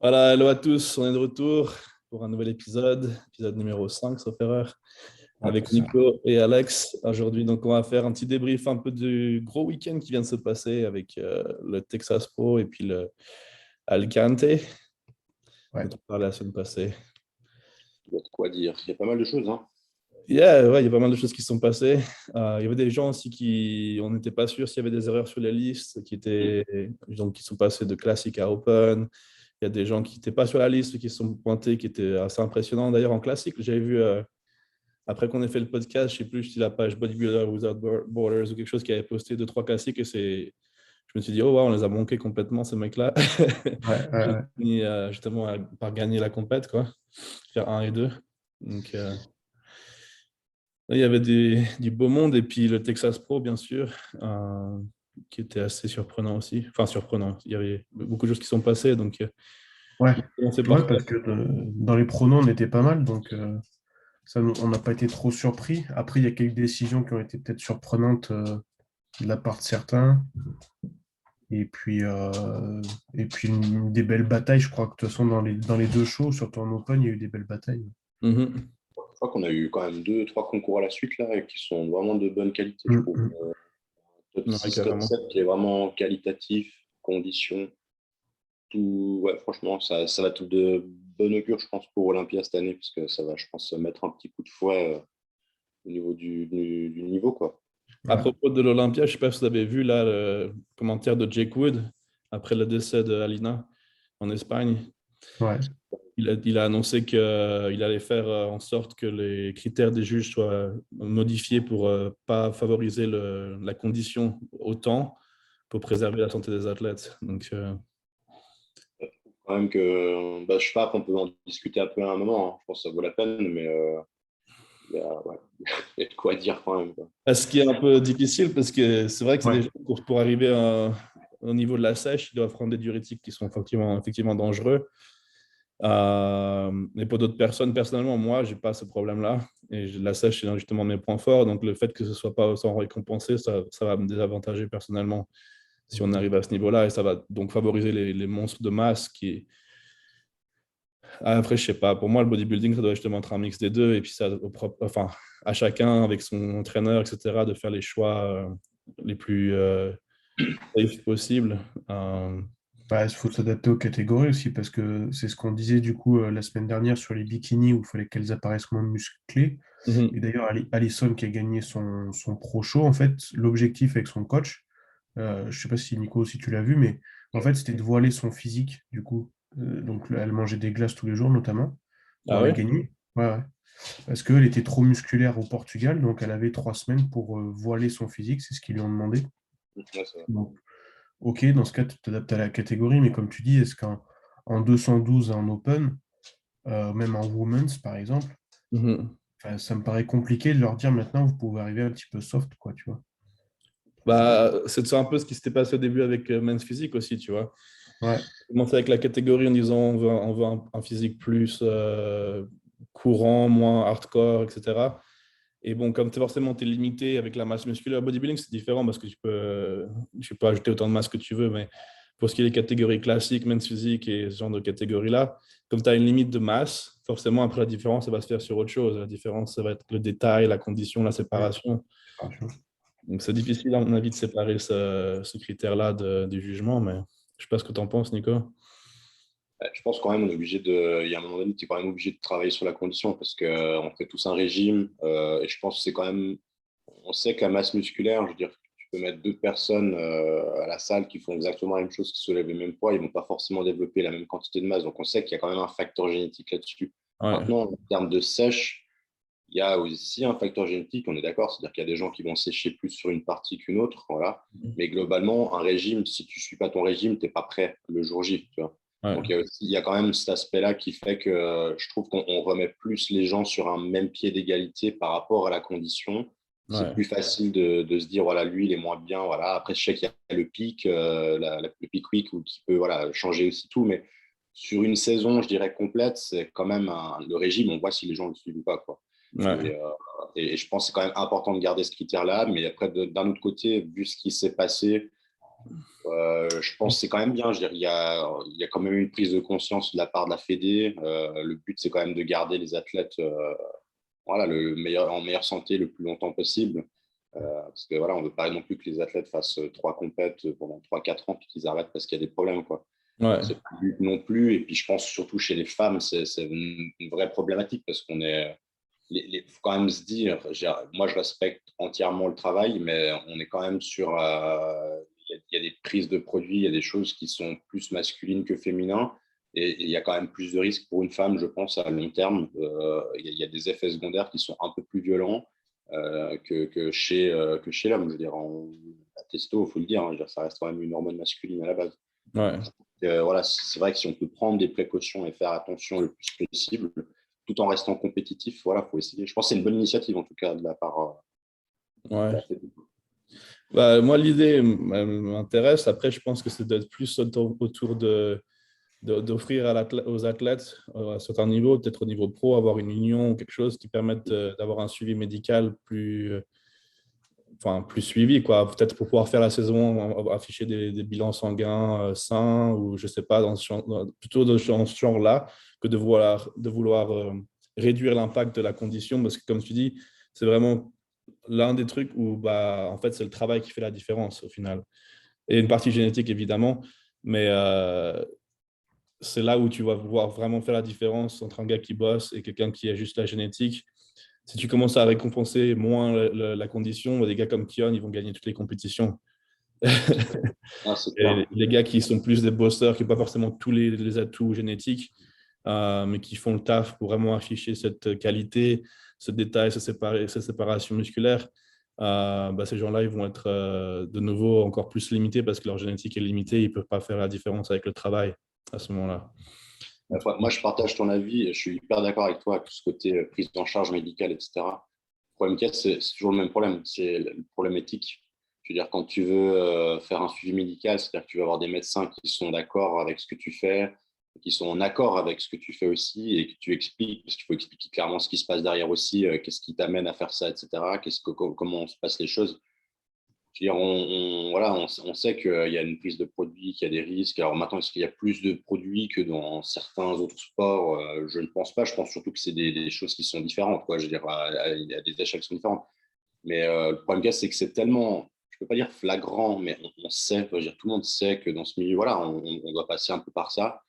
Voilà, hello à tous, on est de retour pour un nouvel épisode numéro 5, sauf erreur, Ouais, avec c'est ça. Nico et Alex. Aujourd'hui, donc, on va faire un petit débrief un peu du gros week-end qui vient de se passer avec le Texas Pro et puis le Alicante, Ouais. dont on parlait la semaine passée. Il y a de quoi dire. Il y a pas mal de choses, hein. Yeah, ouais, il y a pas mal de choses qui se sont passées. Il y avait des gens aussi on n'était pas sûr s'il y avait des erreurs sur les listes qui sont passés de classique à open. Il y a des gens qui n'étaient pas sur la liste, qui se sont pointés, qui étaient assez impressionnants. D'ailleurs, en classique, j'avais vu, après qu'on ait fait le podcast, je ne sais plus si la page Bodybuilder Without Borders ou quelque chose qui avait posté 2-3 classiques. Je me suis dit, oh, wow, on les a manqués complètement, ces mecs-là. Ouais, ouais, J'ai ouais. fini justement par gagner la compète, quoi. Faire 1 et 2. Donc, il y avait du beau monde. Et puis le Texas Pro, bien sûr, qui était assez surprenant aussi. Enfin, surprenant. Il y avait beaucoup de choses qui sont passées. Donc, Ouais, on s'est ouais, parti. parce que dans les pronos, on était pas mal, donc on n'a pas été trop surpris. Après, il y a quelques décisions qui ont été peut-être surprenantes de la part de certains. Et puis, des belles batailles, je crois que de toute façon, dans les deux shows, surtout en Open, il y a eu des belles batailles. Mhm. Je crois qu'on a eu quand même deux, trois concours à la suite là, et qui sont vraiment de bonne qualité, je Mm, trouve. mm. Top Ouais, 6, top carrément. 7 qui est vraiment qualitatif, conditions, tout. Ouais, franchement, ça va être de bon augure, je pense, pour Olympia cette année, parce que ça va, je pense, mettre un petit coup de fouet au niveau du niveau, quoi. À Ouais, propos de l'Olympia, je ne sais pas si vous avez vu là le commentaire de Jake Wood après le décès de Alina en Espagne. ouais, Il a annoncé qu'il allait faire en sorte que les critères des juges soient modifiés pour ne pas favoriser la condition autant pour préserver la santé des athlètes. Donc, Quand même que, bah, je sais pas, qu'on peut en discuter un peu à un moment, hein. Je pense que ça vaut la peine, mais ouais, il y a de quoi dire quand même, quoi. ce qui est un peu difficile parce que c'est vrai que c'est des ouais. gens pour arriver au niveau de la sèche, ils doivent prendre des diurétiques qui sont effectivement dangereux. Mais pour d'autres personnes, personnellement, moi, j'ai pas ce problème-là. Et la sèche, c'est justement mes points forts. Donc, le fait que ce soit pas sans récompensé, ça va me désavantager personnellement si on arrive à ce niveau-là. Et ça va donc favoriser les monstres de masse qui. Après, je sais pas. Pour moi, le bodybuilding, ça doit justement être un mix des deux. Et puis, ça, enfin, à chacun, avec son entraîneur, etc., de faire les choix les plus safe possibles. Bah, il faut s'adapter aux catégories aussi, parce que c'est ce qu'on disait du coup la semaine dernière sur les bikinis où il fallait qu'elles apparaissent moins musclées. Et Mhm. d'ailleurs, Alison qui a gagné son pro show, en fait, l'objectif avec son coach, je ne sais pas si Nico, si tu l'as vu, mais en fait, c'était de voiler son physique, du coup. Donc, elle mangeait des glaces tous les jours, notamment, pour Ah aller ouais? gagner. Ouais, ouais. Parce qu'elle était trop musculaire au Portugal, donc elle avait 3 semaines pour voiler son physique, c'est ce qu'ils lui ont demandé. Ouais, ça va. Donc, ok, dans ce cas, tu t'adaptes à la catégorie, mais comme tu dis, est-ce qu'en 212 en open, même en women's par exemple, Mhm. enfin, ça me paraît compliqué de leur dire maintenant, vous pouvez arriver un petit peu soft, quoi, tu vois. Bah, c'est un peu ce qui s'était passé au début avec Men's Physique aussi, tu vois. Ouais, Commencer avec la catégorie en disant on veut un physique plus courant, moins hardcore, etc. Et bon, comme forcément tu es limité avec la masse musculaire, bodybuilding c'est différent parce que tu peux ajouter autant de masse que tu veux, mais pour ce qui est des catégories classiques, men's physique et ce genre de catégories-là, comme tu as une limite de masse, forcément après la différence, ça va se faire sur autre chose. La différence, ça va être le détail, la condition, la séparation. Donc c'est difficile à mon avis de séparer ce critère-là du jugement, mais je sais pas ce que tu en penses, Nico. Ouais, je pense quand même on est obligé de. Il y a un moment donné, tu es quand même obligé de travailler sur la condition parce qu'on fait tous un régime. Et je pense que c'est quand même. On sait que la masse musculaire, je veux dire, tu peux mettre deux personnes à la salle qui font exactement la même chose, qui soulèvent le même poids, ils ne vont pas forcément développer la même quantité de masse. Donc on sait qu'il y a quand même un facteur génétique là-dessus. Ouais. Maintenant, en termes de sèche, il y a aussi un facteur génétique, on est d'accord, c'est-à-dire qu'il y a des gens qui vont sécher plus sur une partie qu'une autre, voilà. Mais globalement, un régime, si tu ne suis pas ton régime, tu n'es pas prêt le jour J, tu vois. Donc Ouais. il y a quand même cet aspect-là qui fait que je trouve qu'on remet plus les gens sur un même pied d'égalité par rapport à la condition. C'est Ouais. plus facile de se dire, voilà, lui, il est moins bien, voilà. Après, je sais qu'il y a le pic, le pic week, qui peut voilà, changer aussi tout, mais sur une saison, je dirais complète, c'est quand même le régime, on voit si les gens le suivent ou pas, quoi. Et, Ouais. euh, et je pense que c'est quand même important de garder ce critère-là. Mais après, d'un autre côté, vu ce qui s'est passé, Je pense que c'est quand même bien. Je veux dire, il y a quand même une prise de conscience de la part de la Fédé. Le but, c'est quand même de garder les athlètes voilà, en meilleure santé le plus longtemps possible. Parce que voilà, on ne veut pas non plus que les athlètes fassent 3 compètes pendant 3-4 ans puis qu'ils arrêtent parce qu'il y a des problèmes, quoi. Ouais. C'est pas le but non plus. Et puis, je pense surtout chez les femmes, c'est une vraie problématique parce qu'on est. Il faut quand même se dire, moi je respecte entièrement le travail, mais on est quand même sur. Il y a des prises de produits, il y a des choses qui sont plus masculines que féminines. Et il y a quand même plus de risques pour une femme, je pense, à long terme. Il y a des effets secondaires qui sont un peu plus violents que chez l'homme. Je veux dire, la testo, il faut le dire, hein, je veux dire, ça reste quand même une hormone masculine à la base. Ouais. Voilà, c'est vrai que si on peut prendre des précautions et faire attention le plus possible, tout en restant compétitif, voilà, faut essayer. Je pense que c'est une bonne initiative, en tout cas, de la part de Ouais. la Fédé. Bah, moi, l'idée m'intéresse. Après, je pense que c'est d'être plus autour d'offrir aux athlètes à un certain niveau, peut-être au niveau pro, avoir une union ou quelque chose qui permette d'avoir un suivi médical plus suivi, quoi. Peut-être pour pouvoir faire la saison, afficher des bilans sanguins sains ou je sais pas, plutôt dans ce genre-là que de vouloir réduire l'impact de la condition parce que, comme tu dis, c'est vraiment l'un des trucs où bah, en fait, c'est le travail qui fait la différence au final. Et une partie génétique, évidemment, mais c'est là où tu vas pouvoir vraiment faire la différence entre un gars qui bosse et quelqu'un qui a juste la génétique. Si tu commences à récompenser moins la condition, des gars comme Kion, ils vont gagner toutes les compétitions. Ah, c'est clair. Et les gars qui sont plus des bosseurs, qui n'ont pas forcément tous les atouts génétiques, mais qui font le taf pour vraiment afficher cette qualité, ce détail, cette séparation musculaire, bah, ces gens-là, ils vont être de nouveau encore plus limités parce que leur génétique est limitée. Ils ne peuvent pas faire la différence avec le travail à ce moment-là. Moi, je partage ton avis. Je suis hyper d'accord avec toi, avec tout ce côté prise en charge médicale, etc. Le problème qu'il y a, c'est toujours le même problème. C'est le problème éthique. Je veux dire, quand tu veux faire un suivi médical, c'est-à-dire que tu vas avoir des médecins qui sont d'accord avec ce que tu fais, qui sont en accord avec ce que tu fais aussi, et que tu expliques, parce qu'il faut expliquer clairement ce qui se passe derrière aussi, qu'est-ce qui t'amène à faire ça, etc. Comment se passent les choses. Je veux dire, voilà, on sait qu'il y a une prise de produit, qu'il y a des risques. Alors maintenant, est-ce qu'il y a plus de produits que dans certains autres sports? Je ne pense pas. Je pense surtout que c'est des choses qui sont différentes, quoi. Je veux dire, il y a des échelles qui sont différentes. Mais le problème, c'est que c'est tellement, je ne peux pas dire flagrant, mais on sait, je veux dire, tout le monde sait que dans ce milieu, voilà, on doit passer un peu par ça.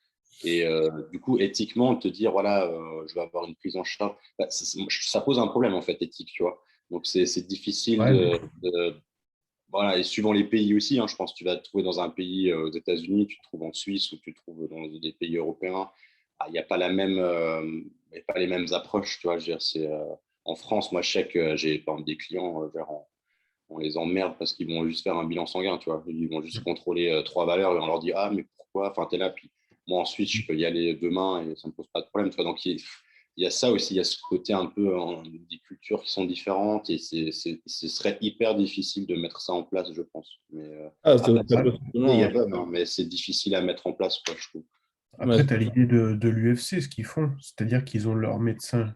Et du coup, éthiquement, te dire, voilà, je vais avoir une prise en charge, bah, ça pose un problème, en fait, éthique, tu vois. Donc, c'est difficile Ouais, voilà, et suivant les pays aussi, hein, je pense que tu vas te trouver dans un pays aux États-Unis, tu te trouves en Suisse ou tu te trouves dans des pays européens. Il n'y a pas y a pas les mêmes approches, tu vois. Je veux dire, en France, moi, je sais que j'ai par exemple, des clients, on les emmerde parce qu'ils vont juste faire un bilan sanguin, tu vois. Ils vont juste contrôler 3 valeurs et on leur dit, ah, mais pourquoi? Enfin, t'es là, puis moi, ensuite, je peux y aller demain et ça ne me pose pas de problème, tu vois. Donc, il y a ça aussi, il y a ce côté un peu des cultures qui sont différentes et ce serait hyper difficile de mettre ça en place, je pense. Mais Ça peut il y effectivement, a bonne, hein, mais c'est difficile à mettre en place, quoi, je trouve. ouais, après, tu as l'idée de l'UFC, ce qu'ils font, c'est-à-dire qu'ils ont leur médecin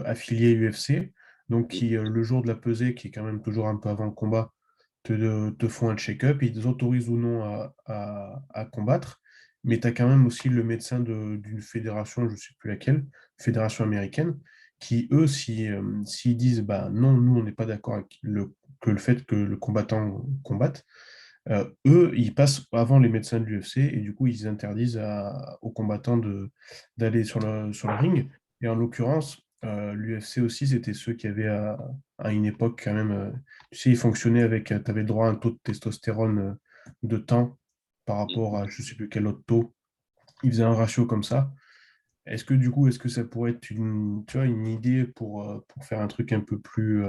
affilié UFC, donc qui, le jour de la pesée, qui est quand même toujours un peu avant le combat, te font un check-up, ils autorisent ou non à combattre, mais tu as quand même aussi le médecin d'une fédération, je ne sais plus laquelle, fédération américaine, qui, eux, s'ils disent bah, non, nous, on n'est pas d'accord avec que le fait que le combattant combatte, eux, ils passent avant les médecins de l'UFC et du coup, ils interdisent aux combattants d'aller sur le ring. Et en l'occurrence, l'UFC aussi, c'était ceux qui avaient à une époque quand même, tu sais, ils fonctionnaient avec, tu avais le droit à un taux de testostérone de temps par rapport à je ne sais plus quel autre taux. Ils faisaient un ratio comme ça. Est-ce que du coup, est-ce que ça pourrait être tu vois, une idée pour faire un truc un peu plus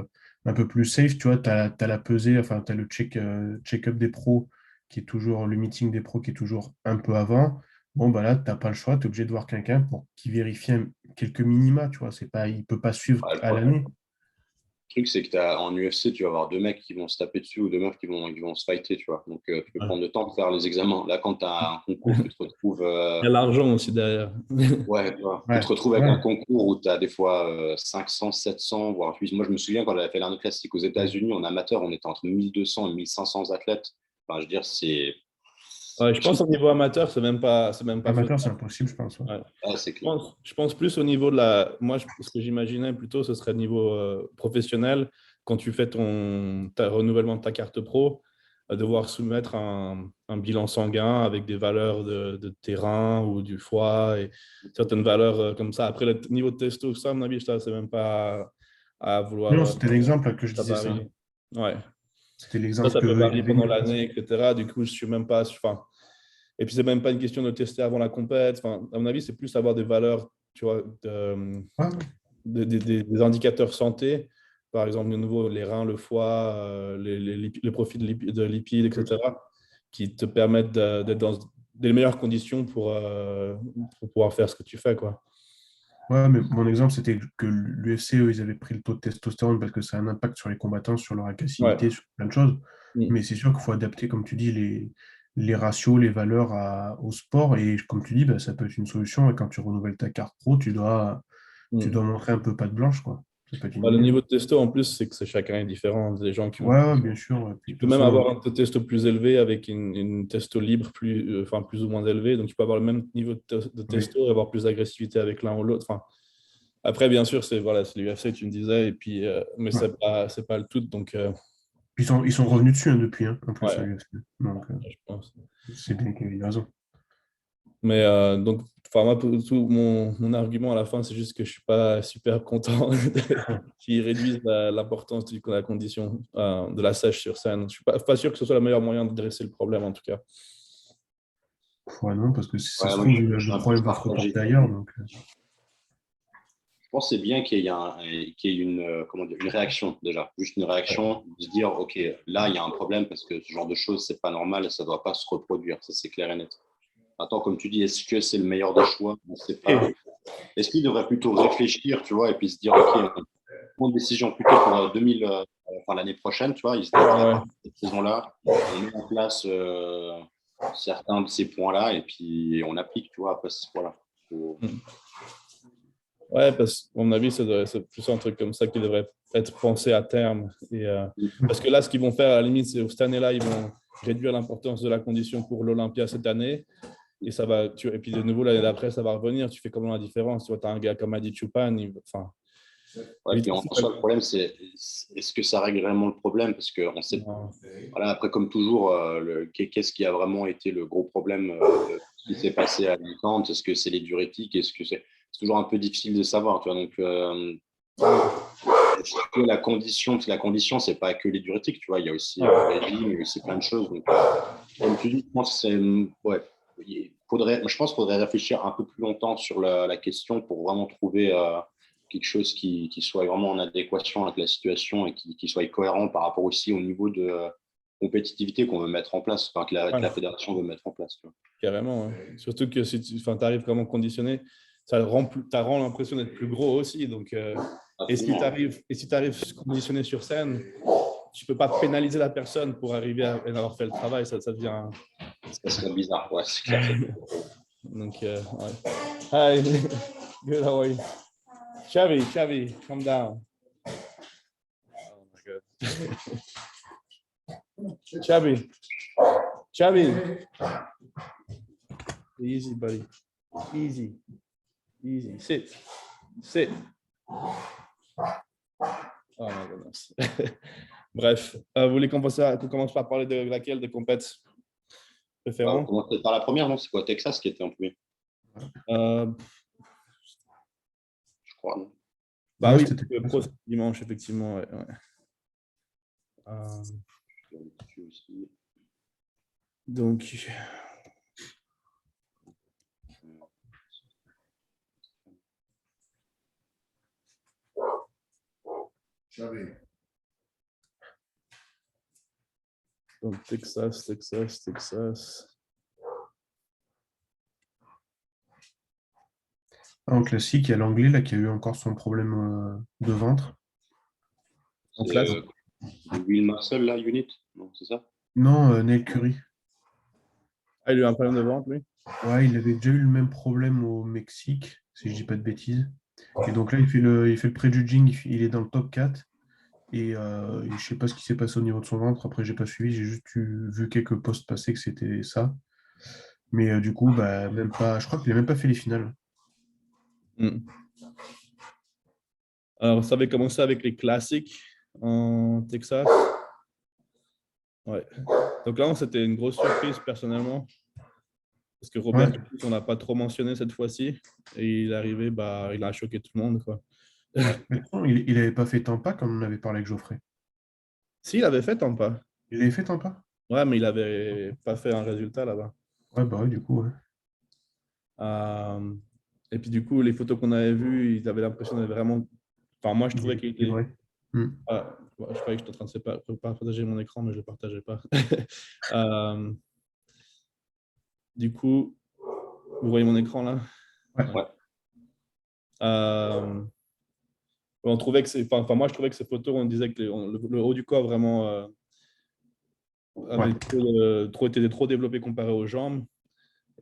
safe? Tu vois, tu as la pesée, enfin, tu as le check-up des pros, qui est toujours, le meeting des pros qui est toujours un peu avant. Bon, bah là, tu n'as pas le choix, tu es obligé de voir quelqu'un pour qui vérifie quelques minima, tu vois. C'est pas, il ne peut pas suivre Ouais, à l'année. truc, c'est que en UFC, tu vas avoir 2 mecs qui vont se taper dessus ou 2 meufs qui vont se fighter, tu vois. Donc, tu peux ouais. prendre le temps de faire les examens. Là, quand tu as un concours, tu te retrouves. Il y a l'argent aussi derrière. Ouais, tu vois. Tu Ouais, te retrouves avec ouais. un concours où tu as des fois 500, 700, voire plus. Moi, je me souviens quand j'avais fait l'Arnold Classic aux États-Unis, en amateur, on était entre 1200 et 1500 athlètes. Enfin, je veux dire, c'est Ouais, je pense au niveau amateur, c'est même pas Amateur, faisable. c'est impossible, je pense. Ouais. Ouais. c'est Je clair. je pense plus au niveau de la. Moi, ce que j'imaginais plutôt, ce serait au niveau professionnel. Quand tu fais ta renouvellement de ta carte pro, devoir soumettre un bilan sanguin avec des valeurs de terrain ou du foie et certaines valeurs comme ça. Après, le niveau de testo, ça, à mon avis, ça, c'est même pas à vouloir. Non, c'était l'exemple là, que je Ça disais ça. varie. Ouais. C'était l'exemple Ça peut qu'il varier avait pendant mis. l'année, etc. Du coup, je suis même pas. Enfin, et puis, c'est même pas une question de le tester avant la compète. Enfin, à mon avis, c'est plus avoir des valeurs, tu vois, Ouais, des indicateurs santé. Par exemple, de nouveau, les reins, le foie, le profil de lipides, etc., qui te permettent d'être dans des meilleures conditions pour pouvoir faire ce que tu fais, quoi. ouais, mais mon exemple, c'était que l'UFC, eux, ils avaient pris le taux de testostérone parce que ça a un impact sur les combattants, sur leur Ouais. agressivité, sur plein de choses. Mm. Mais c'est sûr qu'il faut adapter, comme tu dis, les ratios, les valeurs au sport. Et comme tu dis, bah, ça peut être une solution. Et quand tu renouvelles ta carte pro, tu Mm. dois montrer un peu patte blanche, quoi. Ça peut être une Bah, le idée. niveau de testo, en plus, c'est que chacun est différent. Des gens qui vont. Ouais, ouais, bien sûr. Et puis, Tu de peux toute même façon, avoir un taux de testo plus élevé avec une testo libre enfin, plus ou moins élevée. Donc, tu peux avoir le même niveau de oui. testo et avoir plus d'agressivité avec l'un ou l'autre. Enfin, après, bien sûr, c'est voilà, c'est l'UFC, tu me disais, et puis, mais Ouais. c'est pas le tout. Donc, Puis ils sont revenus dessus hein, depuis, hein, en plus, à ouais, l'UFC. Donc, je pense. c'est bien qu'il ait raison. Mais donc, enfin, moi, pour tout mon argument à la fin, c'est juste que je suis pas super content qu'ils réduisent l'importance de la condition de la sèche sur scène. Je suis pas sûr que ce soit le meilleur moyen de dresser le problème, en tout cas. Ouais, non, parce que si ça Ouais, se moi, trouve, je suis le un peu problème va se partagé. reporter ailleurs. Donc, Je pense que c'est bien qu'il y ait une, comment dire, une réaction déjà, juste une réaction, de se dire, OK, là, il y a un problème parce que ce genre de choses, c'est pas normal et ça ne doit pas se reproduire. Ça, c'est clair et net. Attends, comme tu dis, est-ce que c'est le meilleur des choix? On ne sait pas. Et, Est-ce qu'il devrait plutôt réfléchir, tu vois, et puis se dire, OK, on prend une décision plutôt pour 2000, enfin, l'année prochaine, tu vois, il se dit, OK, à ouais. partir de cette saison-là, on met en place certains de ces points-là et puis on applique, tu vois, après, voilà. Faut- Ouais, parce qu'à mon avis, c'est plus un truc comme ça qui devrait être pensé à terme. Parce que là, ce qu'ils vont faire, à la limite, c'est cette année-là, ils vont réduire l'importance de la condition pour l'Olympia cette année. Et ça va, et puis de nouveau, l'année d'après, ça va revenir. Tu fais comment la différence? Tu vois, tu as un gars comme Adi Chupan, enfin, Ouais, puis en soi, le problème, c'est est-ce que ça règle vraiment le problème? Parce qu'on sait, non. voilà, après, comme toujours, qu'est-ce qui a vraiment été le gros problème de ce qui s'est passé à Alicante? Est-ce que c'est les diurétiques? Est-ce que c'est toujours un peu difficile de savoir, tu vois? Donc, est-ce que la condition, parce que la condition, c'est pas que les diurétiques, tu vois, il y a aussi le régime, il y a aussi plein de choses. Donc, comme tu dis, je pense que ouais, je pense qu'il faudrait réfléchir un peu plus longtemps sur la question pour vraiment trouver quelque chose qui soit vraiment en adéquation avec la situation et qui soit cohérent par rapport aussi au niveau de compétitivité qu'on veut mettre en place, enfin, que la Ouais, fédération veut mettre en place. Tu vois. carrément. Ouais. Surtout que si tu arrives vraiment conditionné, ça rend l'impression d'être plus gros aussi. Donc, Absolument. et si tu arrives conditionné sur scène, tu peux pas pénaliser la personne pour arriver à avoir fait le travail. Ça devient. Ça serait bizarre. Ouais, c'est clair. Donc, ouais. Hi, good, how are you? Chavi, calm down. Oh my God. Chavi, easy, buddy. Easy. Sit. Oh my goodness. Bref, vous voulez qu'on commence par parler de laquelle des compètes On préférentes? commence peut-être par la première, non? C'est quoi Texas qui était en premier, Euh, je crois, non? Bah ouais, oui, c'était le pro, c'est dimanche, effectivement. Ouais, ouais. Euh, donc, Texas. En classique, il y a l'anglais là, qui a eu encore son problème de ventre. En C'est classe. Will Muscle, là, Unit? Non, c'est ça? Non, Neil Curry. Ah, il a eu un problème de vente, lui? Ouais, il avait déjà eu le même problème au Mexique, si je dis pas de bêtises. Et donc là, il fait le prejudging, il est dans le top 4. Et je sais pas ce qui s'est passé au niveau de son ventre. Après, j'ai pas suivi. J'ai juste vu quelques posts passer que c'était ça. Mais du coup, bah, même pas. Je crois qu'il a même pas fait les finales. Mm. Alors, ça avait commencé avec les classiques en Texas. Ouais. Donc là, c'était une grosse surprise personnellement. Parce que Ouais. Robert, on n'a pas trop mentionné cette fois-ci. Et il est arrivé, bah, il a choqué tout le monde, quoi. Ouais. Mais non, il avait pas fait Tampa comme on avait parlé avec Geoffrey. Si, il avait fait Tampa. Il avait fait Tampa? Ouais, mais il avait pas fait un résultat là-bas. Ouais, bah ouais, du coup, ouais. Euh, et puis du coup, les photos qu'on avait vues, ils avaient l'impression d'être vraiment. Enfin, moi, je Il trouvais qu'il est était. vrai. Hmm. Ah, ouais, je croyais que j'étais en train de partager mon écran, mais je ne le partageais pas. Euh, du coup, vous voyez mon écran là? Ouais. Ouais. Ouais. On trouvait que enfin, moi, je trouvais que ces photos, on disait que le haut du corps vraiment Ouais. avait été trop développé comparé aux jambes.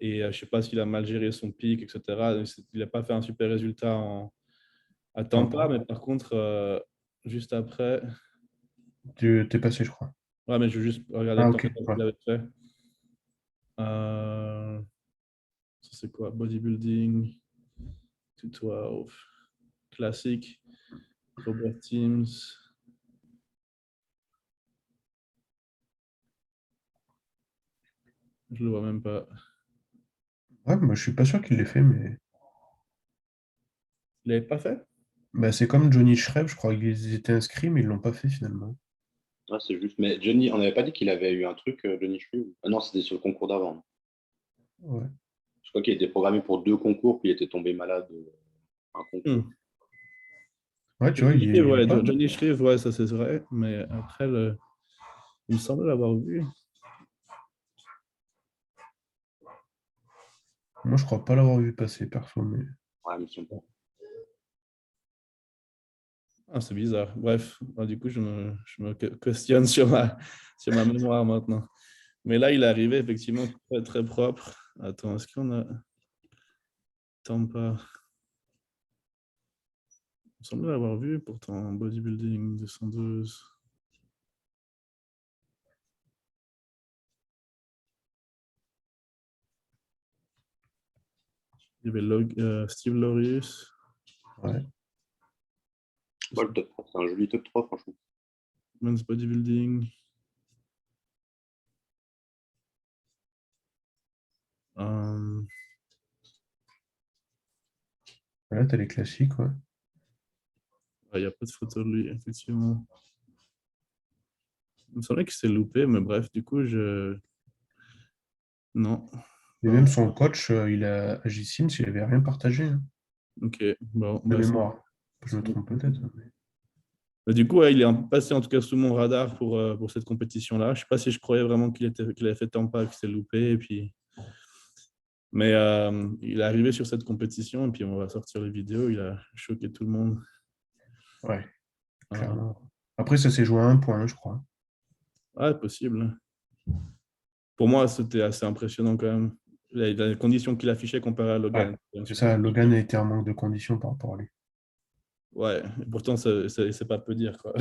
Et je ne sais pas s'il a mal géré son pic, etc. Il n'a pas fait un super résultat à Tampa, Tampa. mais par contre, juste après, Tu t'es passé, je crois. ouais, mais je veux juste regarder Ah, le temps ok. Ouais. qu'il avait fait. Euh, Ça, c'est quoi? Bodybuilding, 212, classique, Robert Teams. Je le vois même pas. Ouais, moi, je suis pas sûr qu'il l'ait fait, mais Il l'avait pas fait? bah, c'est comme Johnny Shreve, je crois qu'ils étaient inscrits, mais ils l'ont pas fait finalement. Ouais, c'est juste. Mais Johnny, on n'avait pas dit qu'il avait eu un truc, Johnny Shreve? Ah non, c'était sur le concours d'avant. Ouais. Je crois qu'il était programmé pour 2 concours, puis il était tombé malade un concours. Hmm. Ouais, tu vois, Johnny Shreve, il est ouais, pas. Johnny Shreve, ouais, ça c'est vrai. Mais après, il me semble l'avoir vu. Moi, je crois pas l'avoir vu passer, perso, mais. Ouais, mais ils sont pas. Ah, c'est bizarre. Bref, du coup, je me questionne sur ma mémoire maintenant. Mais là, il est arrivé effectivement très, très propre. Attends, est-ce qu'on a. Tampa. Il me semble l'avoir vu pourtant. Bodybuilding 212. Il y avait Steve Lorius. Ouais. C'est pas le top 3, c'est un joli top 3, franchement. Men's Bodybuilding. Euh, Là, t'as les classiques, ouais. Il n'y a pas de photo de lui, effectivement. Il me semblait qu'il s'est loupé, mais bref, du coup, Non. Et même son coach, il a à J-Sims, il avait rien partagé, hein, Ok, bon, de bah, mémoire. Je me trompe peut-être. mais du coup, ouais, il est passé en tout cas sous mon radar pour cette compétition-là. Je ne sais pas si je croyais vraiment qu'il avait fait Tampa, qu'il s'est loupé. Et puis. Mais il est arrivé sur cette compétition et puis on va sortir les vidéos. Il a choqué tout le monde. Ouais, Euh, clairement. Après, ça s'est joué à un point, je crois. ouais, possible. Pour moi, c'était assez impressionnant quand même. Les conditions qu'il affichait comparé à Ouais, Logan. C'était c'est super ça, Logan compliqué. a été en manque de conditions par rapport à lui. Ouais, et pourtant, c'est pas peu dire, quoi.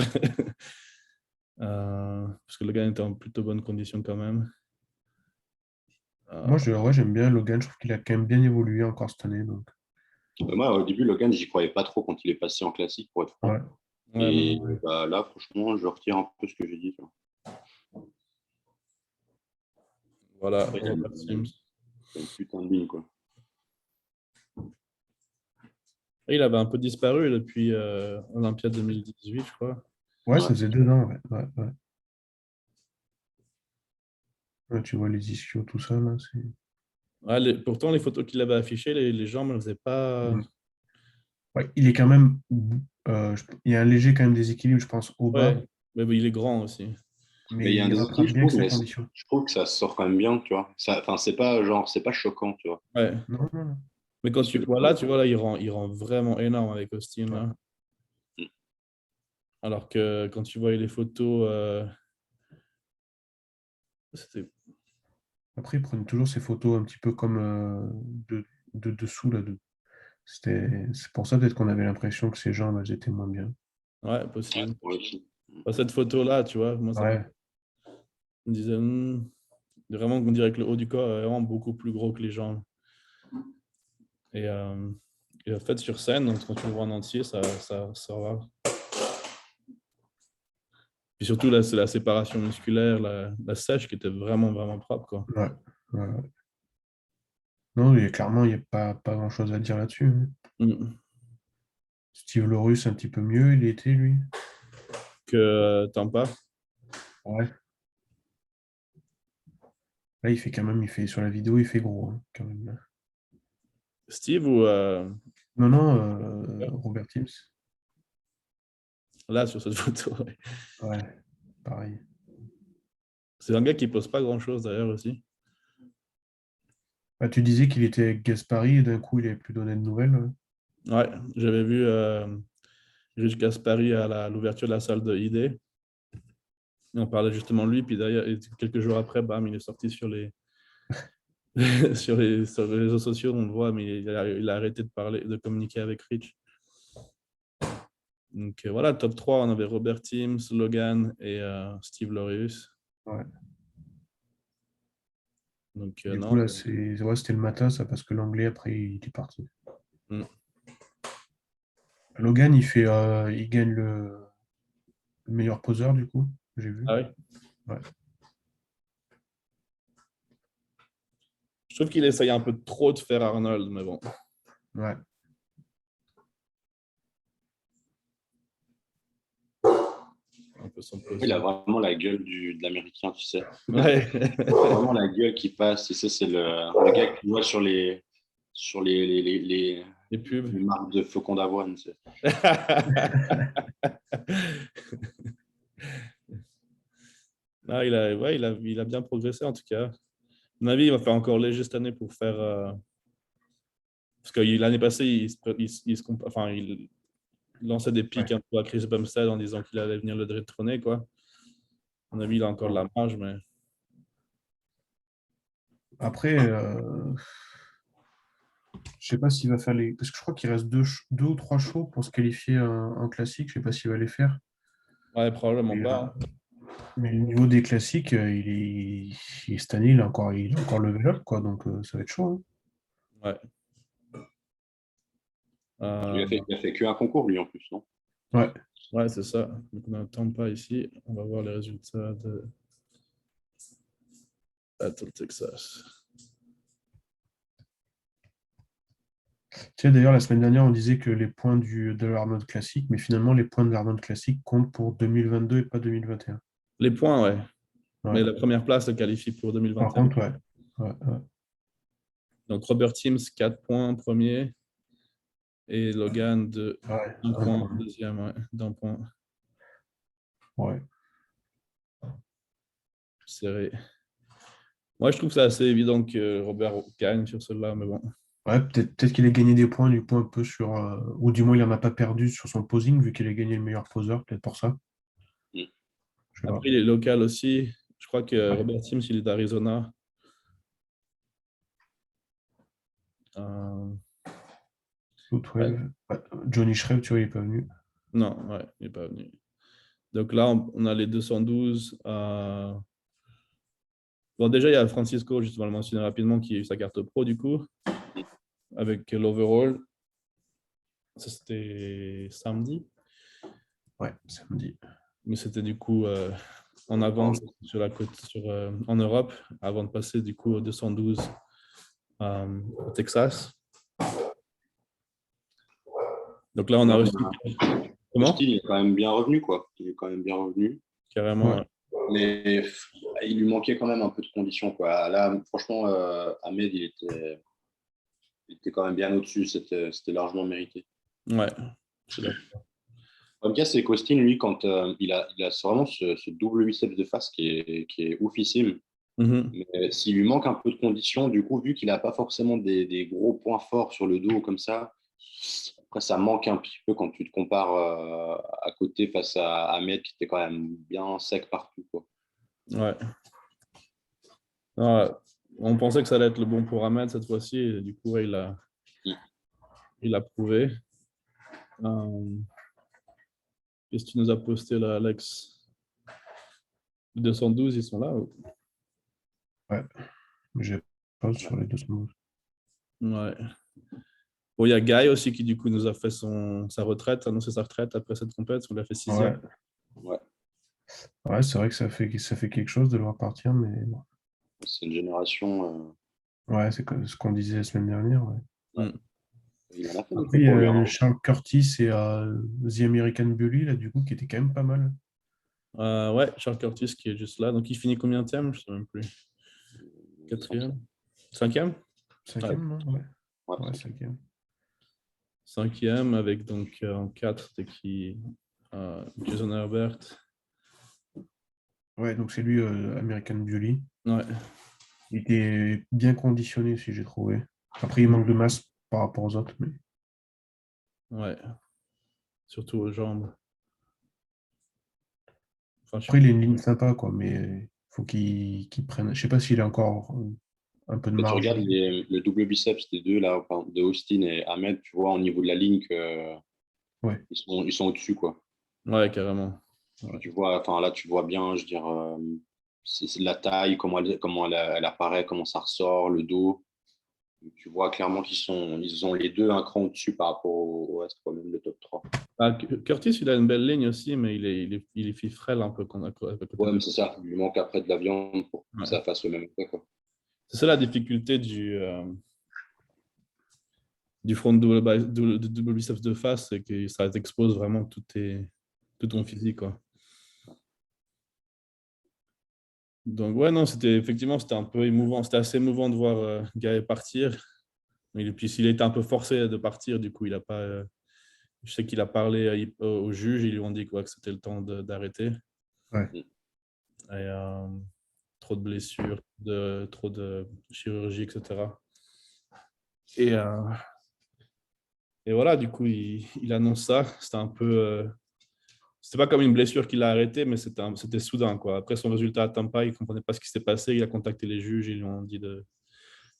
Parce que Logan était en plutôt bonne condition quand même. Moi, Euh, ouais, j'aime bien Logan, je trouve qu'il a quand même bien évolué encore cette année. Donc, Moi, au début, Logan, j'y croyais pas trop quand il est passé en classique, pour être ouais. franc. ouais, moi, Et bah, là, franchement, je retire un peu ce que j'ai dit. Tu vois. voilà, Après, Robert Sims. il a une putain de ligne, quoi. Et il avait un peu disparu depuis Olympia 2018, je crois. Ouais, Ouais. ça faisait 2 ans, ouais. Ouais, ouais. Ouais, tu vois les ischios, tout ça, là, c'est. Ouais, pourtant, les photos qu'il avait affichées, les jambes ne faisaient pas. Mm. Ouais, il est quand même. Il y a un léger quand même déséquilibre, je pense, au bas, Ouais, mais bon, il est grand aussi. Mais il mais y a un il rattrape déséquilibre, je bien avec trouve, sa mais condition. je trouve que ça sort quand même bien, tu vois. Ça, enfin, c'est pas genre, c'est pas choquant, tu vois. Ouais. Non, non, non. Mais quand Parce tu que vois là, il rend vraiment énorme avec Austin, Ouais. là. Alors que quand tu vois les photos, c'était. Après, ils prennent toujours ces photos un petit peu comme de dessous, là. C'est pour ça peut-être qu'on avait l'impression que ces jambes, elles étaient moins bien. Ouais, ouais, possible. moi aussi. Cette photo-là, tu vois, moi, ça Ouais, me disait vraiment, on dirait que le haut du corps est vraiment beaucoup plus gros que les jambes. Et en fait, sur scène, donc, quand tu le vois en entier, ça va. Puis surtout, là, c'est la séparation musculaire, la sèche qui était vraiment, vraiment propre, quoi. ouais, ouais. Non, clairement, il n'y a pas grand-chose à dire là-dessus, hein. Mm. Steve Lorus, un petit peu mieux, il était, lui. Que Tampa. Ouais. Là, il fait quand même, sur la vidéo, il fait gros, hein, quand même. Steve ou Non, non, Robert Teams. là, sur cette photo. Ouais. Ouais, pareil. C'est un gars qui pose pas grand-chose, d'ailleurs, aussi. Bah, tu disais qu'il était avec Gaspari et d'un coup, il n'avait plus donné de nouvelles. Ouais, j'avais vu Rich Gaspari à l'ouverture de la salle de ID. Et on parlait justement de lui, puis d'ailleurs, quelques jours après, bam, il est sorti sur les, sur les réseaux sociaux, on le voit, mais il a arrêté de parler, de communiquer avec Rich. Donc voilà, top 3, on avait Robert Teams, Logan et Steve Lorius. Ouais. Donc Du coup, non. là, c'était le matin, ça, parce que l'anglais, après, il est parti. Mm. Logan, il gagne le meilleur poseur, du coup, j'ai vu. Ah oui. Ouais. Je trouve qu'il essaye un peu trop de faire Arnold, mais bon. Ouais. Un peu son Il a poseur. vraiment la gueule de l'américain, tu sais. Ouais. Vraiment la gueule qui passe. Tu sais, c'est le gars que tu vois sur Les pubs. les marques de flocons d'avoine. Tu sais. Ah, il a bien progressé en tout cas. À mon avis, il va faire encore léger cette année pour faire. Parce que l'année passée, il lançait des pics Ouais. un peu à Chris Bumstead en disant qu'il allait venir le détrôner, quoi. À mon avis, il a encore de la marge, mais. Après, je sais pas s'il va faire les. Parce que je crois qu'il reste deux ou trois shows pour se qualifier en classique. Je sais pas s'il va les faire. Ouais, probablement Mais, pas. mais le niveau des classiques, cette année, il a encore level up, quoi. Donc, ça va être chaud, Hein. Ouais. Il a fait qu'un concours, lui, en plus, non? hein. Ouais. Ouais, c'est ça. Donc, on n'attend pas ici. On va voir les résultats de Battle Texas. Tu sais, d'ailleurs, la semaine dernière, on disait que les points de l'Arnold Classic, mais finalement, les points de l'Arnold Classic comptent pour 2022 et pas 2021. Les points, ouais. Ouais. Mais la première place se qualifie pour Par 2021. contre, ouais. Ouais, ouais. Donc, Robert Teams, 4 points, premier. Et Logan, Ouais, 1 un point, point. deuxième, ouais, d'un point. Ouais. Serré. Moi, je trouve que c'est assez évident que Robert gagne sur celle-là, mais bon. Ouais, peut-être qu'il a gagné des points, du coup, un peu sur. Ou du moins, il n'en a pas perdu sur son posing, vu qu'il a gagné le meilleur poseur, peut-être pour ça. Mm. Je sais pas. Après, il est local aussi. Je crois que Ouais. Robert Teams, il est d'Arizona. Euh, ouais. 12. Ouais. Johnny Shreve, tu vois, il n'est pas venu. Non, ouais, il n'est pas venu. Donc là, on a les 212. Bon, déjà, il y a Francisco, justement, le mentionner rapidement, qui a eu sa carte pro, du coup, avec l'overall. Ça, c'était samedi. Ouais, samedi. Mais c'était du coup en avance sur la côte, en Europe, avant de passer du coup au 212 au Texas. Donc là, on a Ouais, reçu. Comment? Austin, il est quand même bien revenu, quoi. Il est quand même bien revenu. Carrément. Ouais. Ouais. Mais il lui manquait quand même un peu de conditions, quoi. Là, franchement, Ahmed, il était quand même bien au-dessus. C'était largement mérité. Ouais, je suis d'accord. En tout cas, c'est qu'Austin, lui, quand il a vraiment ce double biceps de face qui est oufissime. Mhm. Mais s'il lui manque un peu de conditions, du coup, vu qu'il n'a pas forcément des gros points forts sur le dos comme ça, après, ça manque un petit peu quand tu te compares à côté face à Ahmed qui était quand même bien sec partout, quoi. Ouais. Ouais. On pensait que ça allait être le bon pour Ahmed cette fois-ci, et du coup, ouais, il a prouvé. Qu'est-ce que tu nous as posté là, Alex? Les 212, ils sont là Ouais, j'ai pas sur les 212. Ouais. Bon, il y a Guy aussi qui, du coup, nous a fait sa retraite, annoncé sa retraite après cette compétition. On l'a fait Ouais, 6e. Ouais, ouais, c'est vrai que ça fait quelque chose de le voir partir, mais bon. c'est une génération. Ouais, c'est ce qu'on disait la semaine dernière. Ouais. Ouais. Mm. Il en a fait Après, beaucoup il y pour lui. a Hein. Charles Curtis et The American Bully, là, du coup, qui était quand même pas mal. Ouais, Charles Curtis qui est juste là. Donc, il finit combien de thème? Je ne sais même plus. 4e? 5e? Ouais. Cinquième, non? Ouais, Ouais, ouais, cinquième. 5e avec donc en 4, c'était qui? Jason Herbert. Ouais, donc c'est lui, American Bully. Ouais. Il était bien conditionné, si j'ai trouvé. Après, il manque de masse par rapport aux autres, mais Ouais. Surtout aux jambes. Enfin, après, il a une ligne sympa, quoi, mais faut qu'il prenne. Je sais pas s'il a encore un peu de Quand tu marge. regardes le double biceps des deux, là, de Austin et Ahmed, tu vois au niveau de la ligne qu'ils Ouais. ils sont au-dessus, quoi. Ouais, carrément. Ouais. Tu vois, enfin, là, tu vois bien, je veux dire, c'est de la taille, elle apparaît, comment ça ressort, le dos. Tu vois clairement ils ont les deux un cran au-dessus par rapport au reste, quoi, même le top 3. Curtis, il a une belle ligne aussi, mais il est fifrel un peu à côté Ouais, de. mais c'est ça, il lui manque après de la viande pour que Ouais. ça fasse le même effet, quoi. C'est ça la difficulté du front de double biceps de face, c'est que ça t'expose vraiment tout ton physique, quoi. Donc, ouais, non, c'était un peu émouvant. C'était assez émouvant de voir Gaël partir. Mais puis, s'il était un peu forcé de partir, du coup, il a pas. Je sais qu'il a parlé au juge, ils lui ont dit quoi, que c'était le temps d'arrêter. Ouais. Mm. Et, trop de blessures, trop de chirurgie, etc. Et, et voilà, du coup, il annonce ça. C'était un peu. C'était pas comme une blessure qui l'a arrêté, mais c'était soudain, quoi. Après son résultat à Tampa, il ne comprenait pas ce qui s'était passé. Il a contacté les juges, ils lui ont dit de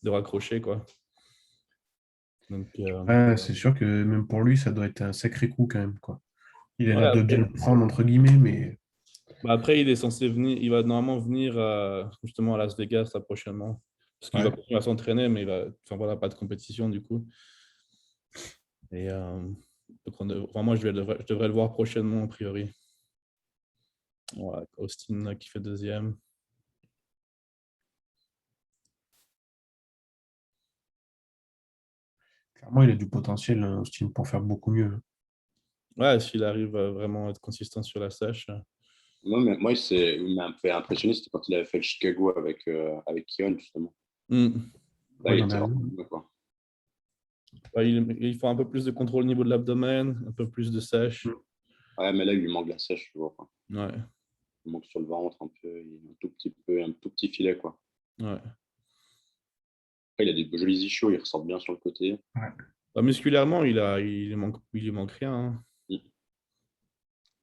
raccrocher, quoi. Donc, Ouais, c'est sûr que même pour lui, ça doit être un sacré coup quand même, quoi. Il a ouais, l'air de bien après, le prendre, entre guillemets, mais après, il est censé venir, il va normalement venir justement à Las Vegas là, prochainement. Parce qu'il va ouais. continuer à s'entraîner, mais enfin, voilà, pas de compétition du coup. Et donc enfin, moi, je devrais le voir prochainement, a priori. Voilà, Austin là, qui fait 2e. Clairement, il a du potentiel, hein, Austin, pour faire beaucoup mieux. Ouais, s'il arrive à vraiment être consistant sur la sèche. Moi il m'a fait impressionner, c'était quand il avait fait le Chicago avec Keon, justement. Là, Ouais, il l'an était dernier. vraiment mieux, quoi. Ouais, il faut un peu plus de contrôle au niveau de l'abdomen, un peu plus de sèche. Mm. Ouais, mais là, il lui manque la sèche, tu vois, quoi. Ouais, Il manque sur le ventre un peu, il a un tout petit peu, un tout petit filet, quoi. ouais. Après, il a des jolis ischios, il ressort bien sur le côté. Bah, musculairement, il lui manque rien, hein. Mm.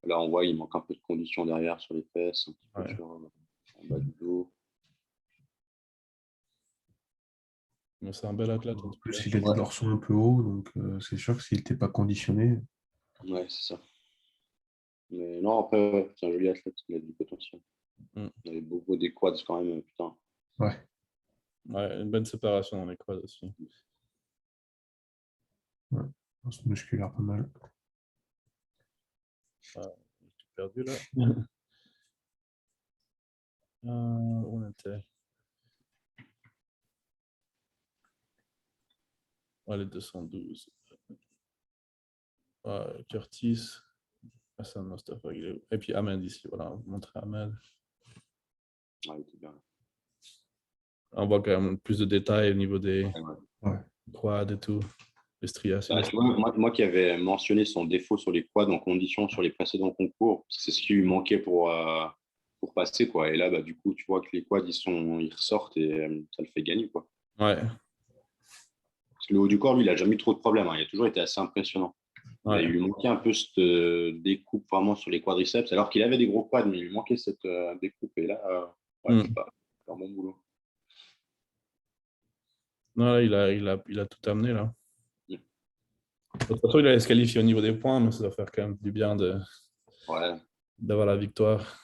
Là, on voit, il manque un peu de condition derrière sur les fesses, un petit peu Ouais. en bas du dos. Mais c'est un bel athlète en En tout cas. plus, il a des Ouais, dorsaux un peu hauts, donc c'est sûr que s'il n'était pas conditionné. ouais, c'est ça. Mais non, après, ouais, c'est un joli athlète, il a du potentiel. Mm. Il avait beaucoup des quads quand même, putain. Ouais. Ouais, une bonne séparation dans les quads aussi. Ouais. Force musculaire pas mal. J'ai tout perdu là. Où on était? Ouais, les 212. Curtis, Hassan Mustafa. Et puis Ahmed ici, voilà, on va montrer Ahmed. Ouais, il était bien. On voit quand même plus de détails au niveau des Ouais, ouais. Ouais. quads et tout. Les striations. Bah, tu vois, moi qui avais mentionné son défaut sur les quads en condition sur les précédents concours, c'est ce qui lui manquait pour passer, quoi. Et là, bah, du coup, tu vois que les quads, ils ressortent et ça le fait gagner, quoi. Ouais, Parce que le haut du corps, lui, il a jamais eu trop de problèmes, hein. Il a toujours été assez impressionnant. Mais ouais. il lui manquait un peu cette découpe vraiment sur les quadriceps, alors qu'il avait des gros quads, mais il lui manquait cette découpe. Et là, ouais, je sais Mm. pas, c'est un bon boulot. Non, là, il a tout amené là. Mm. De toute façon, il allait se qualifier au niveau des points, mais ça va faire quand même du bien Ouais, d'avoir la victoire.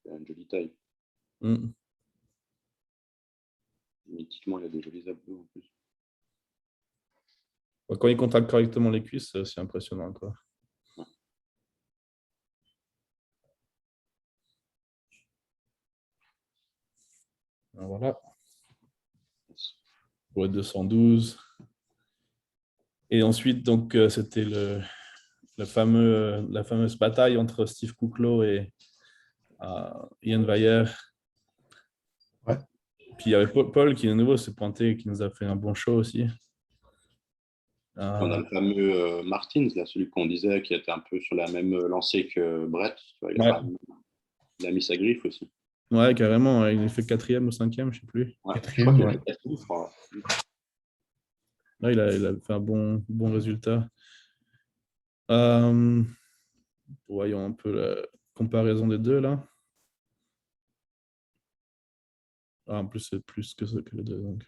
il a une jolie taille. Mm. Mythiquement, il a des jolis abdos en plus. Quand il contracte correctement les cuisses, c'est aussi impressionnant, quoi. Voilà, pour le 212. Et ensuite, donc, c'était la fameuse bataille entre Steve Kuclo et Ian Weyer. Ouais. Puis il y avait Paul qui, de nouveau, s'est pointé, qui nous a fait un bon show aussi. On a le fameux Martins, là, celui qu'on disait qui était un peu sur la même lancée que Brett. Tu vois, Ouais. il a mis sa griffe aussi. Ouais, carrément. Il a fait 4e ou 5e, je ne sais plus. Ouais, je Quatrième, crois qu'il a ouais. fait 4 griffe. Là, il a fait un bon résultat. Euh, Voyons un peu la comparaison des deux, là. En plus, c'est plus que les deux. Donc.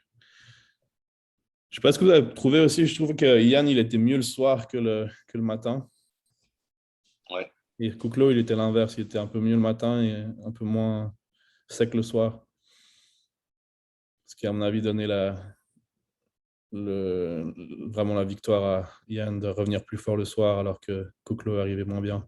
Je ne sais pas ce que vous avez trouvé aussi. Je trouve que Yann, il était mieux le soir que le matin. Ouais. Et Kuclo, il était l'inverse. Il était un peu mieux le matin et un peu moins sec le soir. Ce qui, à mon avis, donnait vraiment la victoire à Yann de revenir plus fort le soir alors que Kuclo arrivait moins bien.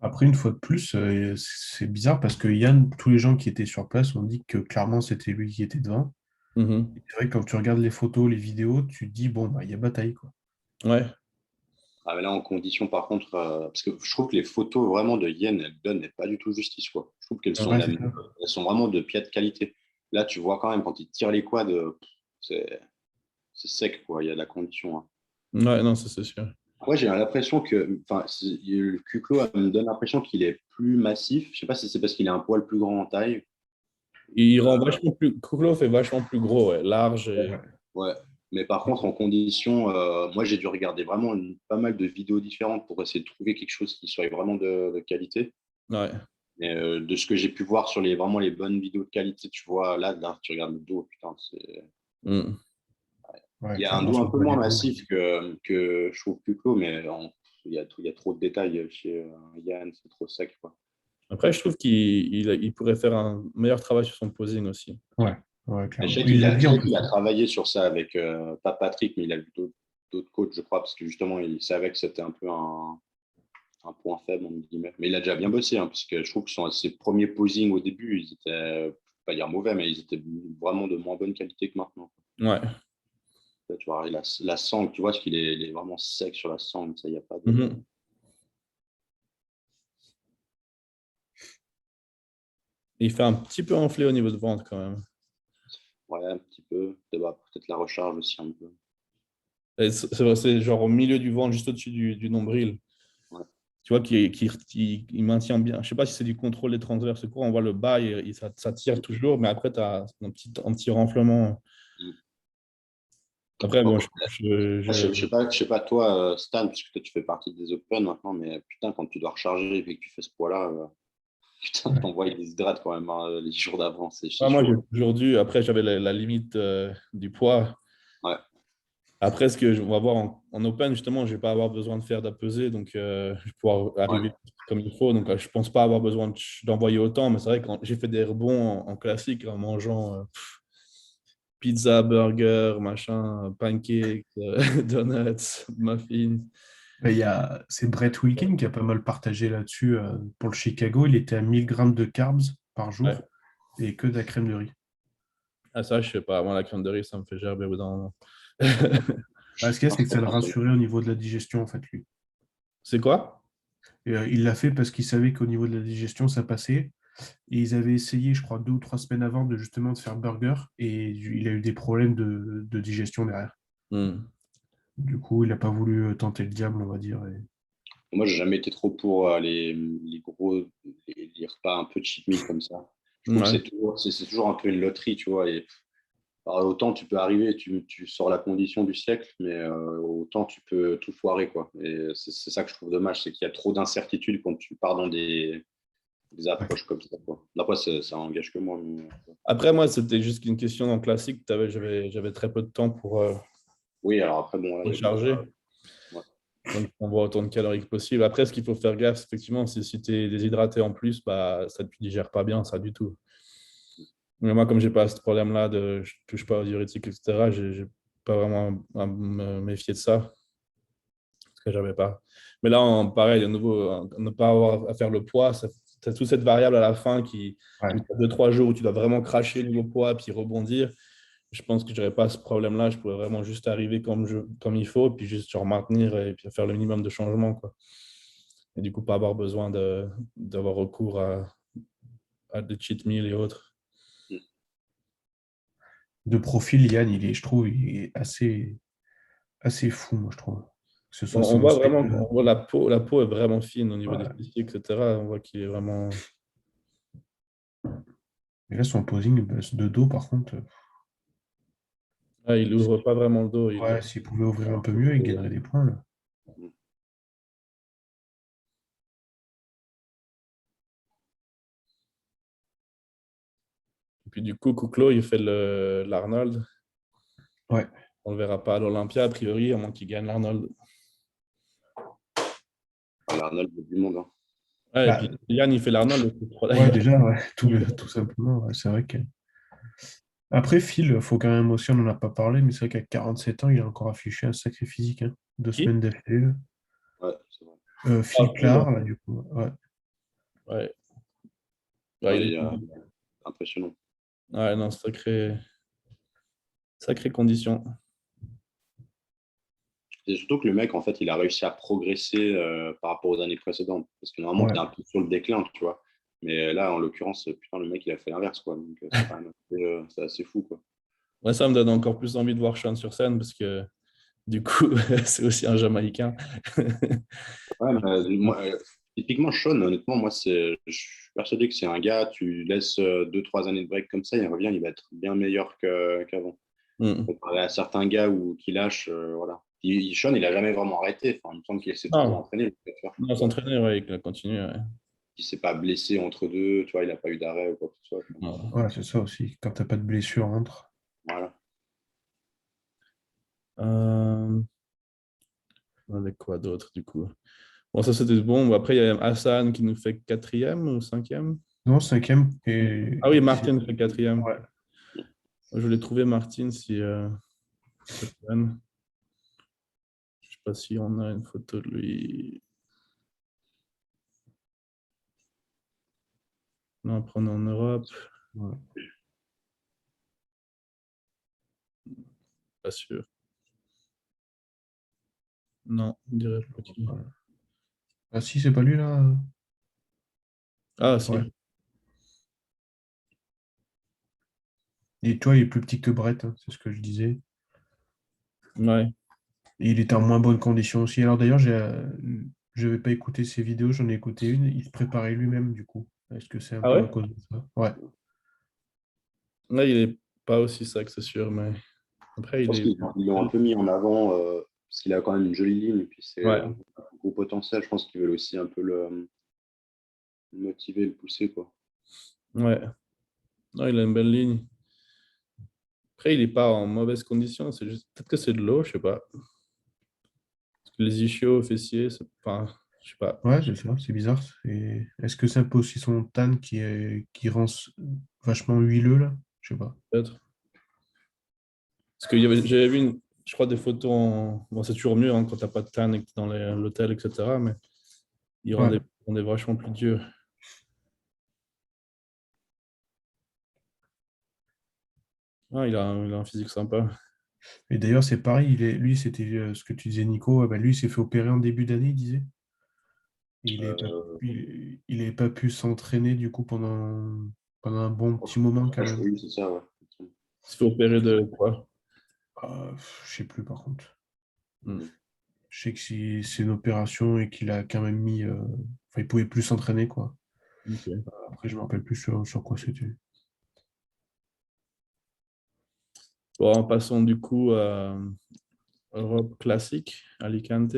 Après, une fois de plus, c'est bizarre parce que Yann, tous les gens qui étaient sur place ont dit que clairement c'était lui qui était devant. Mhm. Et c'est vrai que quand tu regardes les photos, les vidéos, tu te dis, bon, bah, il y a bataille, quoi. Ouais. Ah, mais là, en condition, par contre, parce que je trouve que les photos vraiment de Yen, elles donnent pas du tout justice, quoi. Je trouve qu'elles sont Ouais, c'est même, ça. elles sont vraiment de piètre qualité. Là, tu vois quand même, quand il tire les quads, c'est sec, quoi. Il y a de la condition, hein. Ouais, non, ça c'est sûr. Après, j'ai l'impression que, enfin, le Cuclo me donne l'impression qu'il est plus massif. Je sais pas si c'est parce qu'il est un poil plus grand en taille. Il rend vachement plus. Kuclo fait vachement plus gros, ouais, large. Et... Ouais. Ouais. Mais par contre, en condition, moi, j'ai dû regarder vraiment pas mal de vidéos différentes pour essayer de trouver quelque chose qui soit vraiment de qualité. Ouais. Et, de ce que j'ai pu voir sur vraiment les bonnes vidéos de qualité, tu vois, là tu regardes le dos, putain, Mm. Ouais, il y a un clairement, dos sur un le peu bas moins du dos. massif que je trouve plus clos, mais il y a trop de détails chez Yann, c'est trop sec, quoi. Après, je trouve qu'il pourrait faire un meilleur travail sur son posing aussi. Ouais, ouais, Mais je clairement. sais Il qu'il l'a a, dit je en sais plus. qu'il a travaillé sur ça avec, pas Patrick, mais il a vu d'autres coachs, je crois, parce que justement, il savait que c'était un peu un point faible, entre guillemets. Mais il a déjà bien bossé, hein, parce que je trouve que ses premiers posings au début, ils étaient, je ne vais pas dire mauvais, mais ils étaient vraiment de moins bonne qualité que maintenant. Ouais. Là, tu vois, la sangle, tu vois, parce qu'il est vraiment sec sur la sangle, ça, il n'y a pas de. Mhm. Il fait un petit peu enflé au niveau de ventre quand même. Ouais, un petit peu. Peut-être la recharge aussi un peu. Et c'est vrai, c'est genre au milieu du ventre, juste au-dessus du nombril. Ouais. Tu vois qu'il maintient bien. Je ne sais pas si c'est du contrôle des transverses courts. On voit le bas et ça tire toujours, mais après, tu as un petit renflement. Mm. Après, Bon, bon, je sais pas toi, Stan, parce que toi, tu fais partie des Open maintenant, mais putain, quand tu dois recharger et que tu fais ce poids-là, putain, tu Ouais. t'envoies des hydrates quand même, hein, les jours d'avant, c'est moi, chaud. j'ai toujours dû. Après, j'avais la limite du poids. Ouais. Après, ce que on va voir en Open, justement, je ne vais pas avoir besoin de faire d'apesée, donc je vais pouvoir Ouais. arriver comme il faut. Donc, je ne pense pas avoir besoin d'envoyer autant, mais c'est vrai que j'ai fait des rebonds en classique en mangeant pizza, burger, machin, pancakes, donuts, muffins. C'est Brett Wilkin qui a pas mal partagé là-dessus. Pour le Chicago, il était à 1000 grammes de carbs par Ouais. jour et que de la crème de riz. Ah, ça, je sais pas. Moi, la crème de riz, ça me fait gerber au bout d'un moment. Ce qu'il y a, Non, c'est c'est que ça le pas possible. rassurait au niveau de la digestion, en fait, lui. C'est quoi? Et, il l'a fait parce qu'il savait qu'au niveau de la digestion, ça passait. Et ils avaient essayé, je crois, 2 ou 3 semaines avant de justement de faire burger. Et il a eu des problèmes de digestion derrière. Hmm. Du coup, il n'a pas voulu tenter le diable, on va dire. Moi, j'ai jamais été trop pour les gros les repas un peu cheat meal comme ça. Je trouve que Ouais. c'est toujours un peu une loterie, tu vois. Et alors, autant tu peux arriver, tu sors la condition du siècle, mais autant tu peux tout foirer, quoi. Et c'est ça que je trouve dommage, c'est qu'il y a trop d'incertitudes quand tu pars des approches comme ça, quoi. Après, ça engage que moi. Mais... Après, moi, c'était juste une question en classique. J'avais très peu de temps pour Oui, alors après, bon, là, il y a recharger. ouais. Donc, on voit autant de calories que possible. Après, ce qu'il faut faire gaffe, effectivement, c'est si tu es déshydraté en plus, bah, ça ne te digère pas bien, ça du tout. Mais moi, comme j'ai pas ce problème-là de je touche pas aux diurétiques, etc., j'ai pas vraiment à me méfier de ça, parce que j'avais pas. Mais là, pareil, de nouveau, ne pas avoir à faire le poids, tu as toute cette variable à la fin qui, Ouais. 2-3 jours où tu dois vraiment cracher le niveau poids puis rebondir. Je pense que je n'aurais pas ce problème-là. Je pourrais vraiment juste arriver comme il faut, puis juste genre maintenir et puis faire le minimum de changements, quoi. Et du coup, pas avoir besoin d'avoir recours à des cheat meals et autres. De profil, Yann, je trouve, il est assez fou, moi, je trouve. Que ce soit On son voit vraiment, style. on voit la peau est vraiment fine au niveau des Ouais. fessiers, etc. On voit qu'il est vraiment. Et là, son posing de dos, par contre, Ah, il ouvre pas vraiment le dos. ouais, s'il pouvait ouvrir un peu mieux, il gagnerait des points, là. Et puis du coup, Kouklo, il fait l'Arnold. Ouais. On ne le verra pas à l'Olympia, a priori, à moins qu'il gagne l'Arnold. L'Arnold du monde. Hein. Ouais, et Bah, puis Yann, il fait l'Arnold aussi, ouais, d'ailleurs. déjà, ouais, tout simplement, ouais, c'est vrai que. Après, Phil, il faut quand même aussi, on n'en a pas parlé, mais c'est vrai qu'à 47 ans, il a encore affiché un sacré physique, hein. 2 semaines Qui? d'affilée. Ouais, c'est vrai. Phil Ah, Phil. Clark, là, du coup. Ouais. Ouais. Ouais, Ouais, impressionnant. ouais, non, sacrée condition. C'est surtout que le mec, en fait, il a réussi à progresser par rapport aux années précédentes. Parce que normalement, tu Ouais. es un peu sur le déclin, tu vois. Mais là, en l'occurrence, putain, le mec, il a fait l'inverse, quoi. Donc, c'est quand même c'est assez fou, quoi. Ouais, ça me donne encore plus envie de voir Sean sur scène parce que du coup, c'est aussi un Jamaïcain. Ouais, mais, moi, typiquement, Sean, honnêtement, moi, je suis persuadé que c'est un gars, tu laisses 2-3 années de break comme ça, il revient, il va être bien meilleur qu'avant. Mm. Comparé à certains gars qui lâchent, voilà. Sean, il a jamais vraiment arrêté. Enfin, il me semble qu'il s'est toujours Non, entraîné. non, s'entraîner, ouais, il continue. Ouais. Il s'est pas blessé entre deux, tu vois, il n'a pas eu d'arrêt ou quoi que ce soit. Ouais. Ouais, c'est ça aussi. Quand t'as pas de blessure entre. Voilà. Euh, avec quoi d'autre, du coup? Bon, ça, c'était bon. Bon, après, il y a Hassan qui nous fait quatrième ou cinquième. Non, cinquième. Et Ah oui, c'est. Martin fait quatrième. Ouais. Je voulais trouver Martin si cette semaine. Je sais pas si on a une photo de lui. Non, après, on est en Europe. Ouais. Pas sûr. Non, on dirait pas qui. Ah si, c'est pas lui là. Ah, Ouais. si. Et toi, il est plus petit que Brett, hein, c'est ce que je disais. Ouais. Et il était en moins bonne condition aussi. Alors d'ailleurs, je vais pas écouter ses vidéos, j'en ai écouté une. Il se préparait lui-même du coup. Est-ce que c'est un Ah peu à ouais? cause de ça? Ouais. Là, il est pas aussi sec, c'est sûr, mais après, Je il pense est. qu'ils l'ont un peu mis en avant parce qu'il a quand même une jolie ligne et puis c'est Ouais, un gros potentiel. Je pense qu'ils veulent aussi un peu le motiver, le pousser, quoi. ouais. Non, il a une belle ligne. Après, il est pas en mauvaise condition, c'est juste. Peut-être que c'est de l'eau, je sais pas. Parce que les ischios, fessiers, c'est pas. Je sais pas. Ouais, c'est ça, c'est bizarre. Est-ce que c'est un peu aussi son tan qui rend vachement huileux là? Je sais pas. Peut-être. Parce que j'avais vu, je crois, des photos en. Bon, c'est toujours mieux hein, quand t'as pas de tan et que t'es dans l'hôtel, etc. Mais il Ouais. rendait vachement plus dur. Ah, il a un physique sympa. Et d'ailleurs, c'est pareil, lui, c'était ce que tu disais, Nico, ah bah, lui, il s'est fait opérer en début d'année, il disait. Et Euh, il avait pas pu s'entraîner du coup pendant un bon petit moment quand même. oui, c'est ça, ouais. Il se fait opérer de quoi? Je sais plus par contre. Hmm. Je sais que c'est une opération et qu'il a quand même mis. Enfin, il pouvait plus s'entraîner, quoi. Ok. Après, je me rappelle plus sur quoi c'était. Bon, passons du coup à Europe classique, Alicante.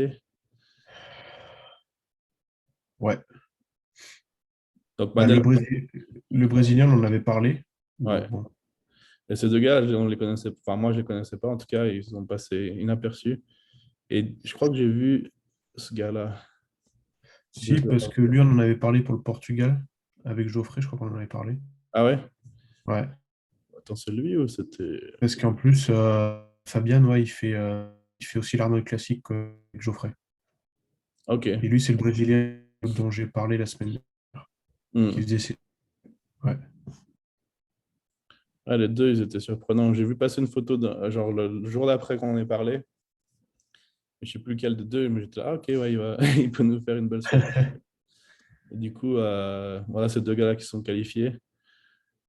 Ouais. Donc, Bah, Madel, le Brésilien, on en avait parlé. ouais. Donc, bon. Et ces deux gars, on les connaissait, enfin, moi, je les connaissais pas. En tout cas, ils ont passé inaperçus. Et je crois que j'ai vu ce gars-là. Si, parce que lui, on en avait parlé pour le Portugal, avec Geoffrey, je crois qu'on en avait parlé. Ah ouais? Ouais. Attends, c'est lui ou c'était. Parce qu'en plus, Fabian, ouais, il fait aussi l'Arnold classique avec Geoffrey. Ok. Et lui, c'est le Brésilien dont j'ai parlé la semaine dernière, qui Hmm. faisait ses... Ouais. Ouais, les deux, ils étaient surprenants. J'ai vu passer une photo, genre le jour d'après qu'on en ait parlé. Je sais plus lequel des deux, mais j'étais là, ah, ok, ouais, il peut nous faire une belle surprise. Et du coup, voilà, ces deux gars-là qui sont qualifiés,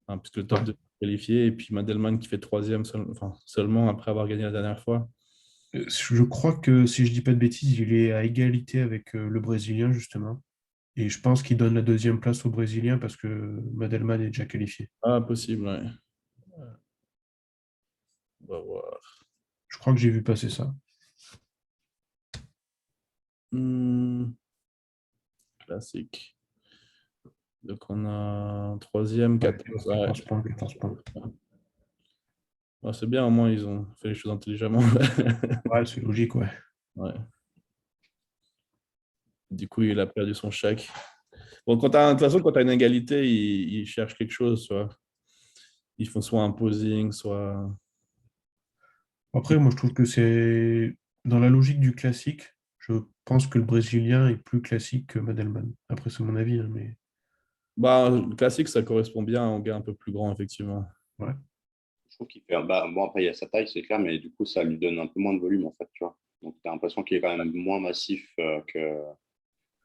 hein, puisque le top Ouais. 2 est qualifié, et puis Madelman qui fait troisième enfin, seulement après avoir gagné la dernière fois. Je crois que, si je dis pas de bêtises, il est à égalité avec le Brésilien, justement. Et je pense qu'il donne la deuxième place au Brésilien parce que Madelman est déjà qualifié. Ah, possible, ouais. On va voir. Je crois que j'ai vu passer ça. Hmm, classique. Donc, on a troisième, Ouais, 14. Ouais. 14 points, 14 points. Ouais, c'est bien, au moins, ils ont fait les choses intelligemment. Ouais, c'est logique, ouais. Ouais. Du coup, il a perdu son chèque. Bon, de toute façon, quand tu as une égalité, ils cherchent quelque chose, tu vois. Ils font soit un posing, soit. Après, moi, je trouve que c'est dans la logique du classique. Je pense que le Brésilien est plus classique que Madelman. Après, c'est mon avis, hein, mais Bah, le classique, ça correspond bien au gars un peu plus grand, effectivement. ouais. Je trouve qu'il fait. Bah, bon, après, il y a sa taille, c'est clair, mais du coup, ça lui donne un peu moins de volume, en fait, tu vois. Donc, tu as l'impression qu'il est quand même moins massif que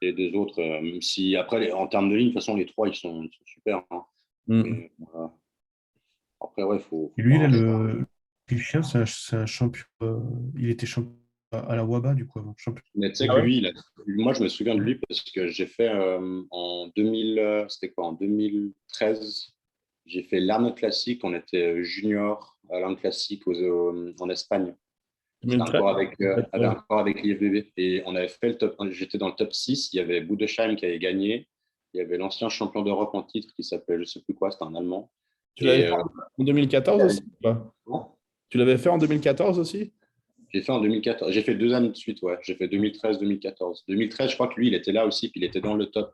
les deux autres. Même si, après, en termes de ligne, de toute façon, les trois, ils sont super. Hein. Mm. Mais, voilà. Après, ouais, il Et faut lui, voir là, un choix. le Autrichien, c'est un champion. Il était champion à la WABA, du coup, avant. Champion. Mais tu sais Ah que ouais? lui, moi, je me souviens de lui parce que j'ai fait en 2000, c'était quoi, en 2013, j'ai fait l'Arnold Classique. On était junior à l'Arnold Classique en Espagne. C'était 2013? encore avec l'IFBB. Et on avait fait le top, j'étais dans le top 6. Il y avait Budesheim qui avait gagné. Il y avait l'ancien champion d'Europe en titre qui s'appelle, je ne sais plus quoi, c'était un Allemand. Tu l'avais Et fait en 2014 aussi ou pas? Tu l'avais fait en 2014 aussi? j'ai fait en 2014. J'ai fait 2 années de suite, ouais. J'ai fait 2013-2014. 2013, je crois que lui, il était là aussi, puis il était dans le top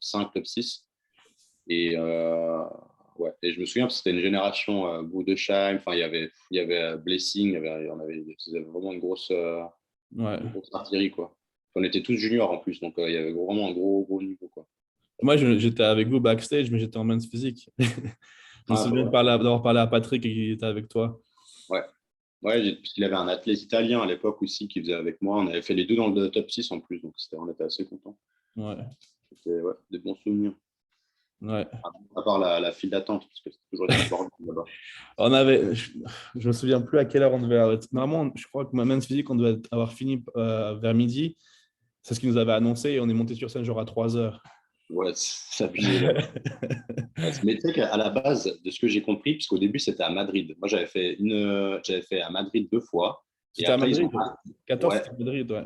5, top 6. Et, ouais. Et je me souviens, parce que c'était une génération Budesheim, enfin, il y avait Blessing, c'était vraiment Ouais. une grosse artillerie, quoi. On était tous juniors en plus, donc il y avait vraiment un gros niveau, quoi. Moi, j'étais avec vous backstage, mais j'étais en men's physique. Je me Ah, bah souviens ouais. d'avoir parlé à Patrick et qu'il était avec toi. Ouais. Ouais, parce qu'il avait un athlète italien à l'époque aussi qui faisait avec moi. On avait fait les deux dans le top 6 en plus, donc on était assez contents. Ouais. C'était ouais, des bons souvenirs. Ouais. À part la file d'attente, parce que c'est toujours des bordel là-bas. Je me souviens plus à quelle heure on devait arrêter. Normalement, je crois que ma men's physique, on devait avoir fini vers midi. C'est ce qu'ils nous avaient annoncé et on est monté sur scène genre à 3 heures. Ouais, c'est abusé là. Mais tu sais qu'à la base, de ce que j'ai compris, puisqu'au début c'était à Madrid. Moi j'avais fait à Madrid 2 fois. Et C'était à après ils Madrid. ont. 14, Ouais, c'était à Madrid, ouais.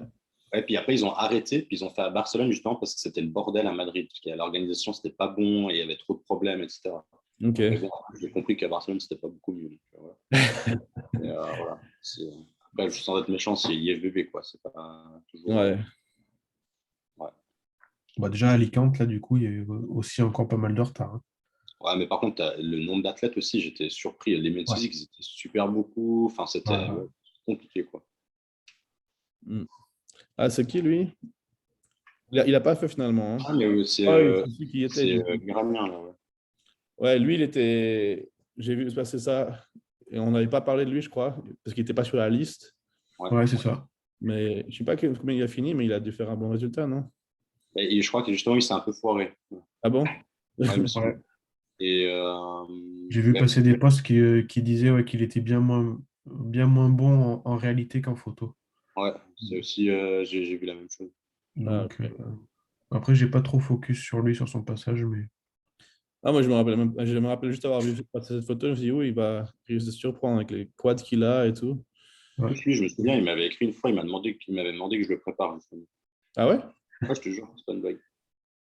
ouais, puis après ils ont arrêté, puis ils ont fait à Barcelone justement parce que c'était le bordel à Madrid. Parce que l'organisation c'était pas bon et il y avait trop de problèmes, etc. Ok. Mais bon, j'ai compris qu'à Barcelone c'était pas beaucoup mieux. Donc, voilà. Mais, voilà. Après, sans être méchant, c'est IFBB, quoi. C'est pas toujours. Ouais. Ouais. Bah, déjà, à Alicante, là, du coup, il y a eu aussi encore pas mal de retard, hein. Ouais, mais par contre, le nombre d'athlètes aussi, j'étais surpris. Les médecins Ouais. physiques, ils étaient super beaucoup. Enfin, c'était Ouais. ouais, compliqué, quoi. Mm. Ah, c'est qui lui? Il a pas fait finalement, hein. Ah, mais Ah oui, c'est celui qui y était c'est du coup. Miramien, là, ouais. Ouais, lui, il était. J'ai vu passer ça et on n'avait pas parlé de lui, je crois, parce qu'il n'était pas sur la liste. Ouais. Ouais, c'est ça. Mais je ne sais pas combien il a fini, mais il a dû faire un bon résultat, non? Et je crois que justement, il s'est un peu foiré. Ah bon? Ouais, il me Ouais. semble. Et J'ai vu mais passer des posts qui disaient ouais, qu'il était bien moins bon en réalité qu'en photo. ouais, c'est aussi, j'ai vu la même chose. Ah, Donc, ok. après, j'ai pas trop focus sur lui, sur son passage, mais Ah, moi, je me rappelle juste avoir vu passer cette photo. Je me suis dit, oui, il risque de se surprendre avec les quads qu'il a et tout. ouais. Lui, je me souviens, il m'avait écrit une fois, il m'avait demandé que je le prépare, justement. Ah ouais? Ouais, je te jure, c'est pas une blague.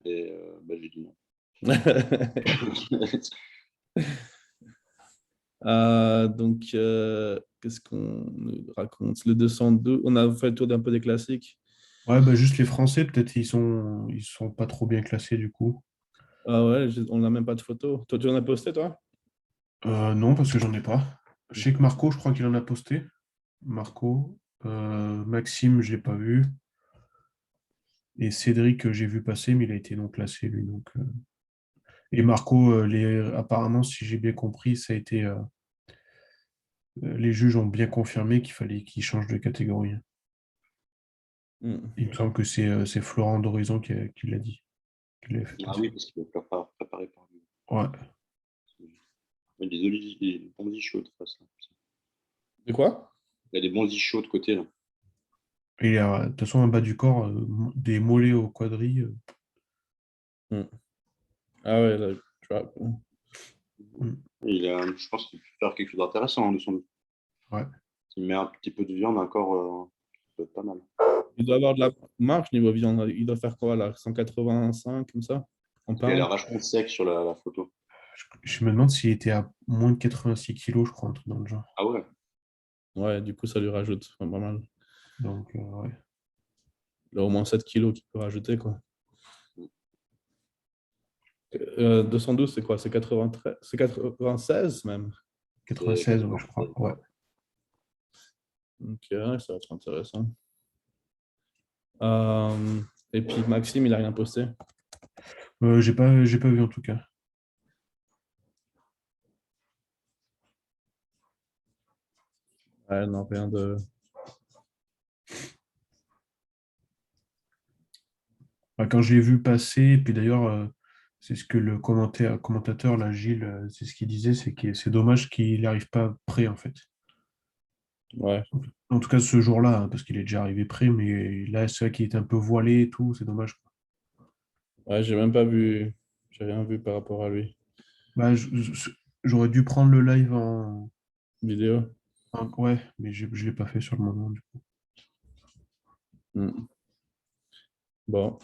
Et bah, j'ai dit non. Donc, qu'est-ce qu'on nous raconte? Le 212, on a fait le tour d'un peu des classiques. Ouais, bah juste les Français, peut-être ils sont pas trop bien classés du coup. Ah ouais, on n'a même pas de photo. Toi, tu en as posté, toi? Non, parce que j'en ai pas. Je sais que Marco, je crois qu'il en a posté. Marco. Maxime, je l'ai pas vu. Et Cédric, j'ai vu passer, mais il a été non classé, lui. Et Marco, apparemment, si j'ai bien compris, ça a été. Les juges ont bien confirmé qu'il fallait qu'il change de catégorie. Hmm. Il me semble que c'est Florent d'Horizon qui l'a dit, qui l'avait fait Ah passer. oui, parce qu'il est préparé par lui. Ouais. Il y a des olives, des bons chauds de face. Là. De quoi? Il y a des bons chauds de côté là. Et de toute façon, en bas du corps, des mollets au quadri. Hmm. Ah ouais, là, tu vois. Mm. Je pense qu'il peut faire quelque chose d'intéressant hein, de son. Ouais. S'il met un petit peu de viande encore, ça peut être pas mal. Il doit avoir de la marge niveau viande. Il doit faire quoi là? 185 comme ça? En Il a pound? l'air vachement sec sur la photo. Je me demande s'il était à moins de 86 kilos, je crois, un truc dans le genre. Ah ouais. Ouais, du coup, ça lui rajoute pas mal. Donc, ouais. Il a au moins 7 kilos qu'il peut rajouter, quoi. 212, c'est quoi? C'est 93, c'est 96 même. C'est 96, ouais, je crois. 96. Ouais. Donc, ça va être intéressant. Euh, et puis Maxime, il a rien posté. J'ai pas vu en tout cas. Ouais, non, rien de. Bah, quand je l'ai vu passer, et puis d'ailleurs, c'est ce que le commentateur, là, Gilles, c'est ce qu'il disait, c'est que c'est dommage qu'il n'arrive pas prêt, en fait. Ouais, En tout cas, ce jour-là, hein, parce qu'il est déjà arrivé prêt, mais là, c'est vrai qu'il était un peu voilé et tout, c'est dommage. ouais, j'ai même pas vu. J'ai rien vu par rapport à lui. Bah, j'aurais dû prendre le live Vidéo. ouais, mais je ne l'ai pas fait sur le moment, du coup. Hmm. Bon.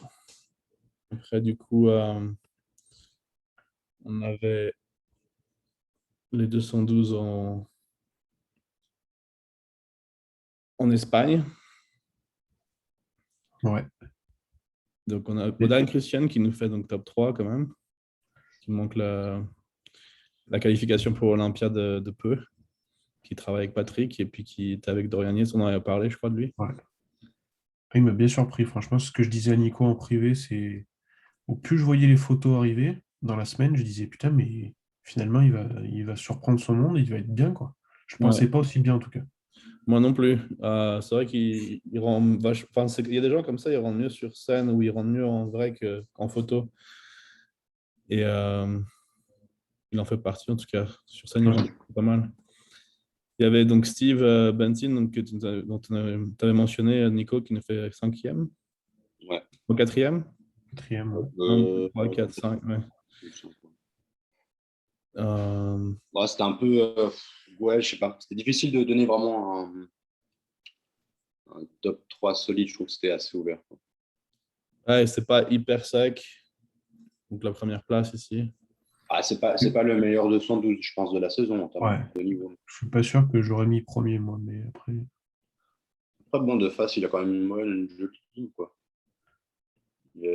Après, du coup, on avait les 212 en Espagne. Ouais. Donc, on a Et- Odan Christian qui nous fait donc top 3 quand même. Qui manque la qualification pour l'Olympiade de peu. Qui travaille avec Patrick et puis qui était avec Dorian Yates. On en avait parlé, je crois, de lui. ouais. Il m'a bien surpris, franchement. Ce que je disais à Nico en privé, c'est au plus je voyais les photos arriver dans la semaine, je disais putain, mais finalement, il va surprendre son monde, il va être bien, quoi. Je Ouais. pensais pas aussi bien, en tout cas. Moi non plus. C'est vrai qu'il rend enfin, il y a des gens comme ça, ils rendent mieux sur scène ou ils rendent mieux en vrai qu'en photo. Et il en fait partie, en tout cas. Sur scène, il rend Ouais. pas mal. Il y avait donc Steve Bentin, donc, dont tu avais mentionné, Nico, qui nous fait cinquième Ouais. au quatrième. Quatrième, ouais. 1, 2, 3, Ouais, 4, 5. Ouais. ouais, c'était un peu. Ouais, je sais pas. C'était difficile de donner vraiment un top 3 solide. Je trouve que c'était assez ouvert. Quoi. Ouais, c'est pas hyper sec. Donc la première place ici. Ah, c'est pas le meilleur de 112, je pense, de la saison en termes Ouais. de niveau. Je suis pas sûr que j'aurais mis premier, moi, mais après. Après, bon, de face, il a quand même une moyenne de jeu qui ligne, quoi.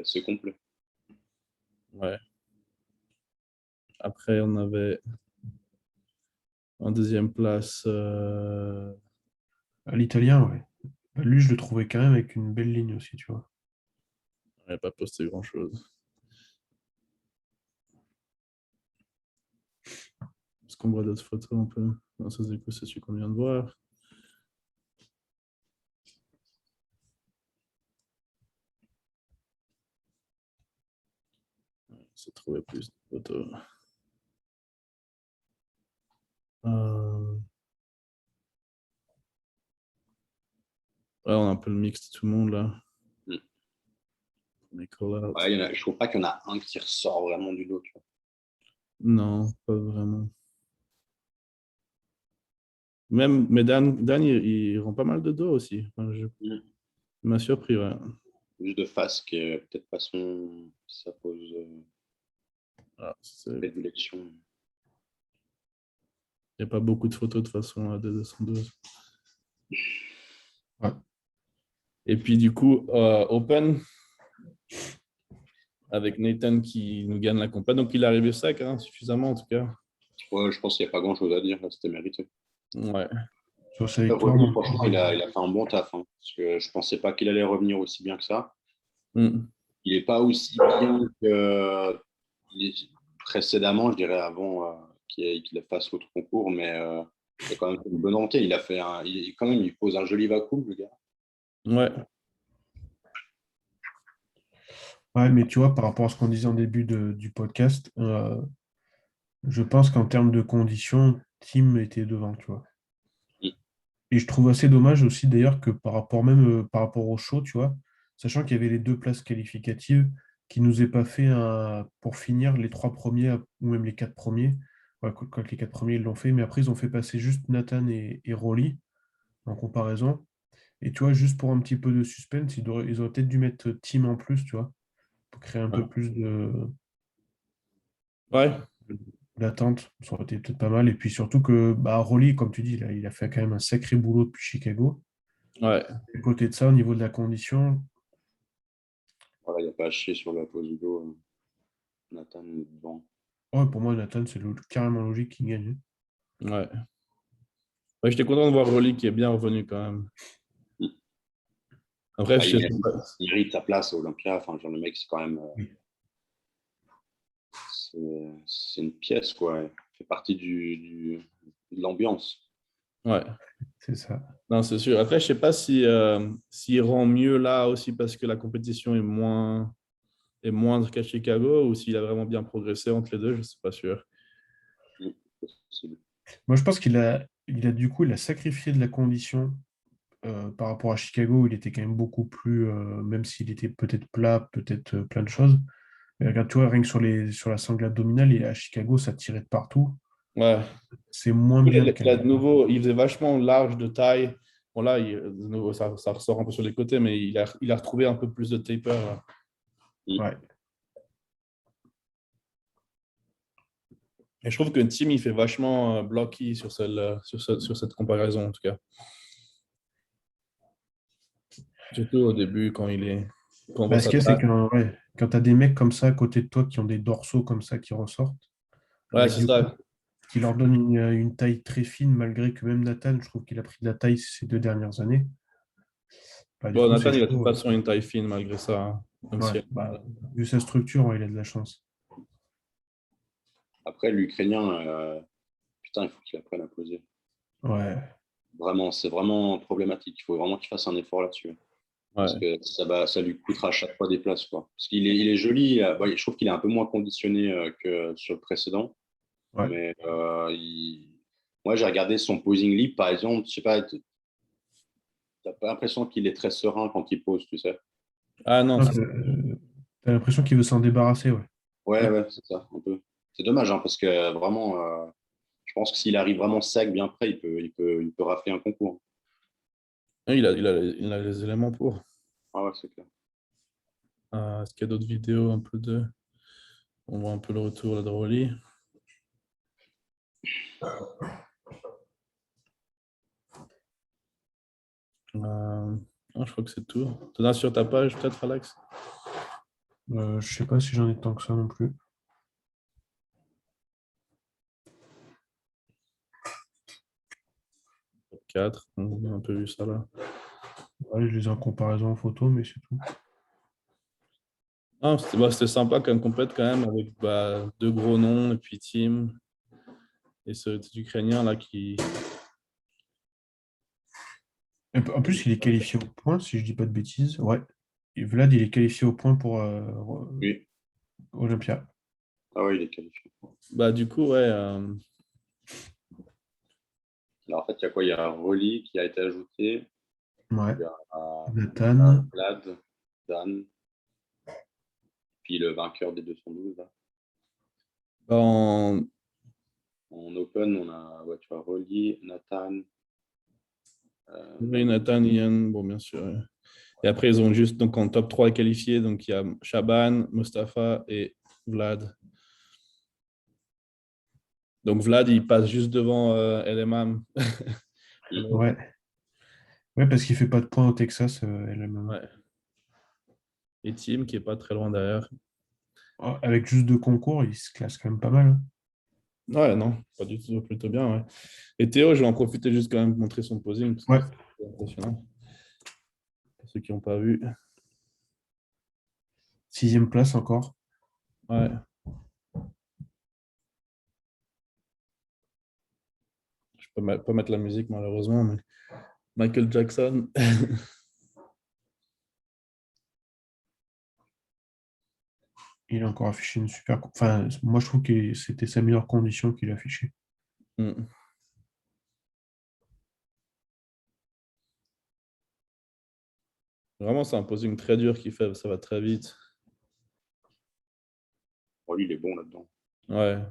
C'est complet. Ouais. Après, on avait en deuxième place. À l'italien, ouais. Bah, lui, je le trouvais quand même avec une belle ligne aussi, tu vois. On n'a pas posté grand-chose. Est-ce qu'on voit d'autres photos un peu? Non, ça, du coup, c'est celui qu'on vient de voir. C'est trouver plus de photos. Euh, Ouais, on a un peu le mix de tout le monde là. Mm. Les call-outs. Ouais, je trouve pas qu'il y en a un qui ressort vraiment du lot. Tu vois. Non, pas vraiment. Même, mais Dan il rend pas mal de dos aussi. Enfin, Mm. il m'a surpris, ouais. Juste de face, qui est peut-être pas sa pose Ah, il prédilection. n'y a pas beaucoup de photos de toute façon de 212. Ouais. Et puis du coup, Open, avec Nathan qui nous gagne la compète. Donc il est arrivé sec, hein, suffisamment en tout cas. Ouais, je pense qu'il n'y a pas grand-chose à dire. Là, c'était mérité. Ouais. Sur sa victoire, Rolly, franchement, il a fait un bon taf. Hein, parce que je ne pensais pas qu'il allait revenir aussi bien que ça. Mm. Il n'est pas aussi bien que précédemment, je dirais, avant qu'il fasse l'autre concours. Mais il a quand même fait une bonne entrée. Il a fait quand même, il pose un joli vacuum, le gars. Ouais. Ouais, mais tu vois, par rapport à ce qu'on disait en début du podcast, je pense qu'en termes de conditions, Tim était devant, tu vois. Mm. Et je trouve assez dommage aussi d'ailleurs que par rapport par rapport au show, tu vois, sachant qu'il y avait les 2 places qualificatives, qui nous aient pas fait pour finir les 3 premiers ou même les 4 premiers. Ouais, quand les 4 premiers ils l'ont fait, mais après ils ont fait passer juste Nathan et Rolly en comparaison. Et tu vois, juste pour un petit peu de suspense, ils auraient peut-être dû mettre Tim en plus, tu vois, pour créer un peu plus Ouais. d'attente. Ça aurait été peut-être pas mal. Et puis surtout que Rolly, comme tu dis, il a fait quand même un sacré boulot depuis Chicago. Ouais. À côté de ça, au niveau de la condition, Voilà, il n'y a pas à chier sur la pose du dos. Nathan est devant. ouais, pour moi, Nathan, c'est carrément logique qu'il gagne. Ouais. Ouais, j'étais content de voir Rolly qui est bien revenu quand même. Mm. Après, Bah, je il sais pas. mérite sa place à Olympia. Enfin, genre, le mec, c'est quand même. Oui. C'est une pièce, quoi. Il fait partie de l'ambiance. Ouais. C'est ça. Non, c'est sûr. Après, je sais pas si s'il rend mieux là aussi parce que la compétition est moindre qu'à Chicago ou s'il a vraiment bien progressé entre les deux, je ne suis pas sûr. Mm, possible. Moi, je pense du coup, il a sacrifié de la condition par rapport à Chicago, où il était quand même beaucoup plus, même s'il était peut-être plat, peut-être plein de choses. Mais regarde, tu vois, rien que sur la sangle abdominale, à Chicago, ça tirait de partout. Ouais. C'est moins bien Il a qu'à. de nouveau, il faisait vachement large de taille. Bon, là, de nouveau, ça ressort un peu sur les côtés, mais il a retrouvé un peu plus de taper là. Mm. Ouais, Et je trouve que Tim, il fait vachement blocky sur cette comparaison, en tout cas. Surtout au début, quand on voit Ce sa qu'il y a, c'est taille. quand tu as des mecs comme ça à côté de toi qui ont des dorsaux comme ça qui ressortent, Ouais, avec c'est du coup, ça. qui leur donne une taille très fine, malgré que même Nathan, je trouve qu'il a pris de la taille ces 2 dernières années. Du Bon, coup, Nathan, c'est il a de toute chaud. façon une taille fine malgré ça, hein, même Ouais, si vu sa structure, ouais, il a de la chance. Après, l'Ukrainien, putain, il faut qu'il apprenne à poser. Ouais, Vraiment, c'est vraiment problématique. Il faut vraiment qu'il fasse un effort là-dessus. Parce ouais. que ça lui coûtera à chaque fois des places, quoi. Parce qu'il est joli. Je trouve qu'il est un peu moins conditionné que sur le précédent. ouais. Mais moi, j'ai regardé son posing libre, par exemple. Je sais pas, t'as pas l'impression qu'il est très serein quand il pose, tu sais. Ah non, Non, t'as l'impression qu'il veut s'en débarrasser, ouais. Ouais, ouais, c'est ça, un peu. C'est dommage, hein, parce que vraiment, je pense que s'il arrive vraiment sec, bien prêt, il peut rafler un concours. il a les éléments pour. Ah ouais, c'est clair. Est-ce qu'il y a d'autres vidéos un peu de. On voit un peu le retour là de Rolly. Je crois que c'est tout. Tu as sur ta page, peut-être, Alex? Je sais pas si j'en ai tant que ça non plus. 4, on a un peu vu ça là. Ouais, je les ai en comparaison en photo, mais c'est tout. Ah, c'était sympa comme compète quand même, avec deux gros noms, et puis Tim, et cet Ukrainien là qui. Et en plus, il est qualifié au point, si je dis pas de bêtises. Ouais. Et Vlad, il est qualifié au point pour Oui. Olympia. Ah ouais, il est qualifié. Du coup, ouais. Alors, en fait, il y a quoi? Il y a Rolly qui a été ajouté. Ouais. Il y a Nathan. Vlad, Dan, puis le vainqueur des 212. Là. En... En open, on a tu vois, Rolly, Nathan. Oui, Nathan, Ian, bon, bien sûr. Ouais. Et après, ils ont juste, donc en top 3 qualifiés, donc il y a Shaban, Mustafa et Vlad. Donc Vlad, il passe juste devant LMAM. Ouais. Ouais, parce qu'il fait pas de points au Texas, LMM. Ouais. Et Tim, qui est pas très loin derrière. Avec juste 2 concours, il se classe quand même pas mal, hein. Ouais, non, pas du tout, plutôt bien, ouais. Et Théo, je vais en profiter juste quand même pour montrer son posing, parce que Ouais. c'est impressionnant. Pour ceux qui n'ont pas vu. 6e place encore. Ouais. Je peux pas mettre la musique, malheureusement, mais Michael Jackson. Il a encore affiché une super. Enfin, moi, je trouve que c'était sa meilleure condition qu'il a affichée. Mm. Vraiment, c'est un posing très dur qu'il fait, ça va très vite. Bon, lui, il est bon là-dedans. Ouais.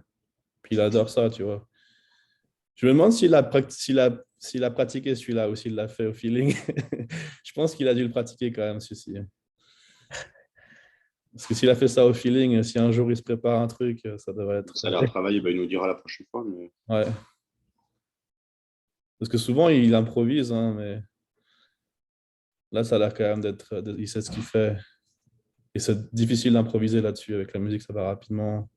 Puis il adore ça, tu vois. Je me demande s'il a pratiqué celui-là ou s'il l'a fait au feeling. Je pense qu'il a dû le pratiquer quand même, celui-ci. Parce que s'il a fait ça au feeling, si un jour il se prépare un truc, ça devrait être. Ça a l'air de travailler, bah, il nous dira la prochaine fois. Mais... Ouais. Parce que souvent, il improvise, hein, mais là, ça a l'air quand même d'être. Il sait ce qu'il fait. Et c'est difficile d'improviser là-dessus. Avec la musique, ça va rapidement.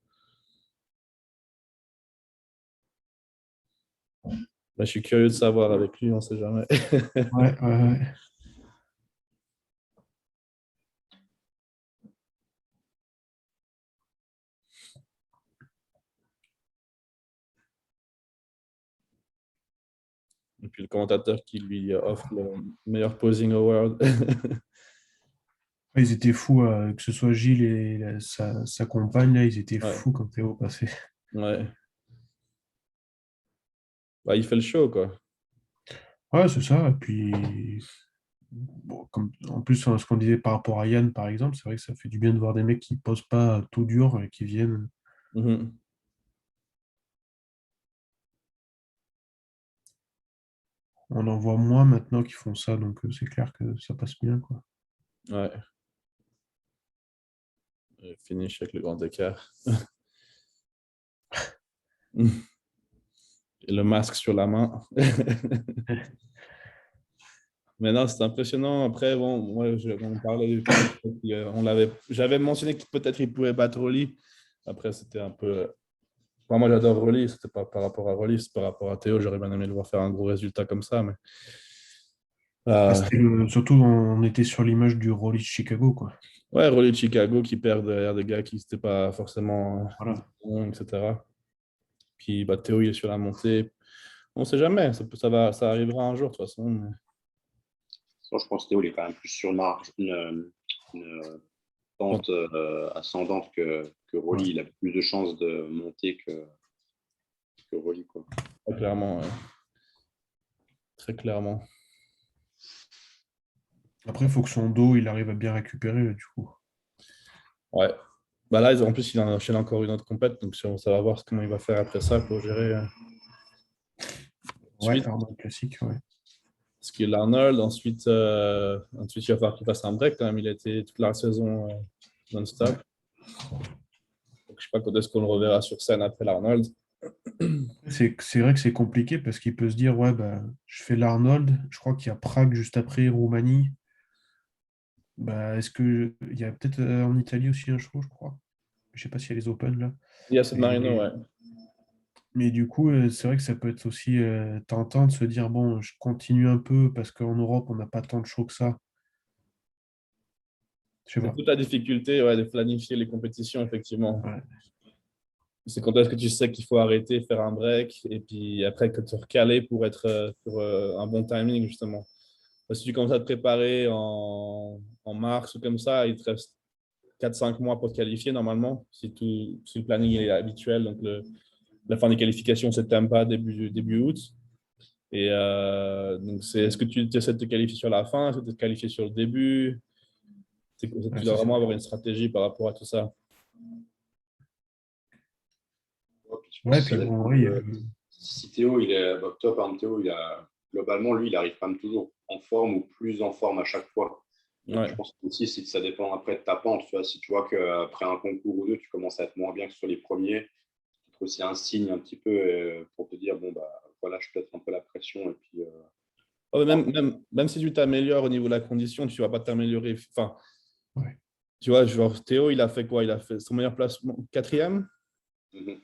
Mais je suis curieux de savoir avec lui, on ne sait jamais. Ouais, ouais, ouais. Et puis le commentateur qui lui offre le meilleur posing award. Ils étaient fous, que ce soit Gilles et sa compagne, là, ils étaient Ouais, fous quand Théo passait. ouais. Bah, il fait le show, quoi. Ouais, c'est ça. Et puis, bon, en plus, hein, ce qu'on disait par rapport à Yann, par exemple, c'est vrai que ça fait du bien de voir des mecs qui posent pas tout dur et qui viennent. Mhm. On en voit moins maintenant qui font ça, donc c'est clair que ça passe bien, quoi. Ouais. Finish avec le grand écart. Et le masque sur la main. Mais non, c'est impressionnant. Après, bon, moi, on parlait du fait j'avais mentionné que peut-être il pouvait battre Rolly. Après, c'était un peu. Enfin, moi, j'adore Rolly. C'était pas par rapport à Rolly, c'est par rapport à Théo. J'aurais bien aimé le voir faire un gros résultat comme ça. Mais Ah, euh, surtout, on était sur l'image du Rolly de Chicago, quoi. ouais, Rolly de Chicago qui perd derrière des gars qui n'étaient pas forcément Voilà. bons, etc. Puis bah, Théo, il est sur la montée. On ne sait jamais. Ça arrivera un jour, de toute façon. Moi, je pense que Théo, il est quand même plus sur une pente ascendante que Ouais. Rolly. Il a plus de chances de monter que Rolly, quoi. Très clairement. Ouais. Très clairement. Après, il faut que son dos, il arrive à bien récupérer, du coup. Ouais. Bah là, en plus, il en enchaîne encore une autre compète, donc ça va voir comment il va faire après ça pour gérer. Ouais, Ensuite, Arnold classique, ouais. ce qui est l'Arnold. Ensuite, il va falloir qu'il fasse un break quand même. Il a été toute la saison non-stop. Ouais. Donc, je sais pas quand est-ce qu'on le reverra sur scène après l'Arnold. C'est vrai que c'est compliqué parce qu'il peut se dire, ouais, bah, je fais l'Arnold, je crois qu'il y a Prague juste après, Roumanie. Bah, est-ce que il y a peut-être en Italie aussi un show, je crois. Je sais pas s'il y a les Open là. Il y a San Marino, Mais, ouais. mais du coup, c'est vrai que ça peut être aussi tentant de se dire, bon, je continue un peu parce qu'en Europe, on n'a pas tant de shows que ça. Je sais C'est pas. toute la difficulté, ouais, de planifier les compétitions, effectivement. Ouais, C'est quand est-ce que tu sais qu'il faut arrêter, faire un break, et puis après que te recaler pour être sur un bon timing, justement. Parce que si tu commences à te préparer en mars ou comme ça, il te reste 4-5 mois pour te qualifier normalement, si le planning est habituel. Donc, la fin des qualifications, c'est Tampa début août. Et donc, est-ce que tu essaies de te qualifier sur la fin? Est-ce que tu te qualifier sur le début? ouais, Tu dois c'est ça. vraiment avoir une stratégie par rapport à tout ça. Ouais, puis je pense Ouais, que ça puis bon, dépend ouais, si Théo, il est top, hein, Théo, globalement, lui, il arrive quand même toujours en forme ou plus en forme à chaque fois. Donc, je Ouais. pense aussi si ça dépend après de ta pente. Tu vois, si tu vois qu'après un concours ou deux, tu commences à être moins bien que sur les premiers, tu te aussi un signe un petit peu pour te dire, bon, bah, voilà, je peux être un peu la pression. Et puis, Ouais, même si tu t'améliores au niveau de la condition, tu ne vas pas t'améliorer. Enfin, Ouais. tu vois, genre Théo, il a fait quoi? Il a fait son meilleur placement, quatrième? mhm.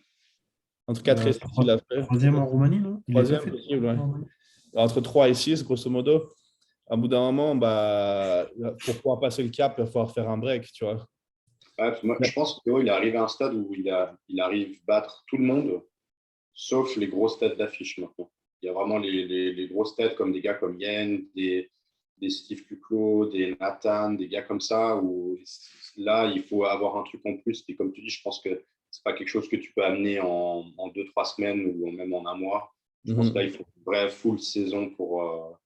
Entre 4 et 6, il a fait. Troisième en Roumanie, non? Il était Troisième fait possible, ouais. en Roumanie. Entre 3 et 6, grosso modo. À bout d'un moment, bah, pour pouvoir passer le cap, il va falloir faire un break, tu vois. Ouais, moi, je pense que Théo, il est arrivé à un stade où il arrive à battre tout le monde, sauf les grosses têtes d'affiche maintenant. Il y a vraiment les grosses têtes comme des gars comme Yen, des Steve Kuclo, des Nathan, des gars comme ça, où là, il faut avoir un truc en plus. Et comme tu dis, je pense que c'est pas quelque chose que tu peux amener en 2-3 semaines ou même en un mois. Je pense que là, il faut une vraie full saison pour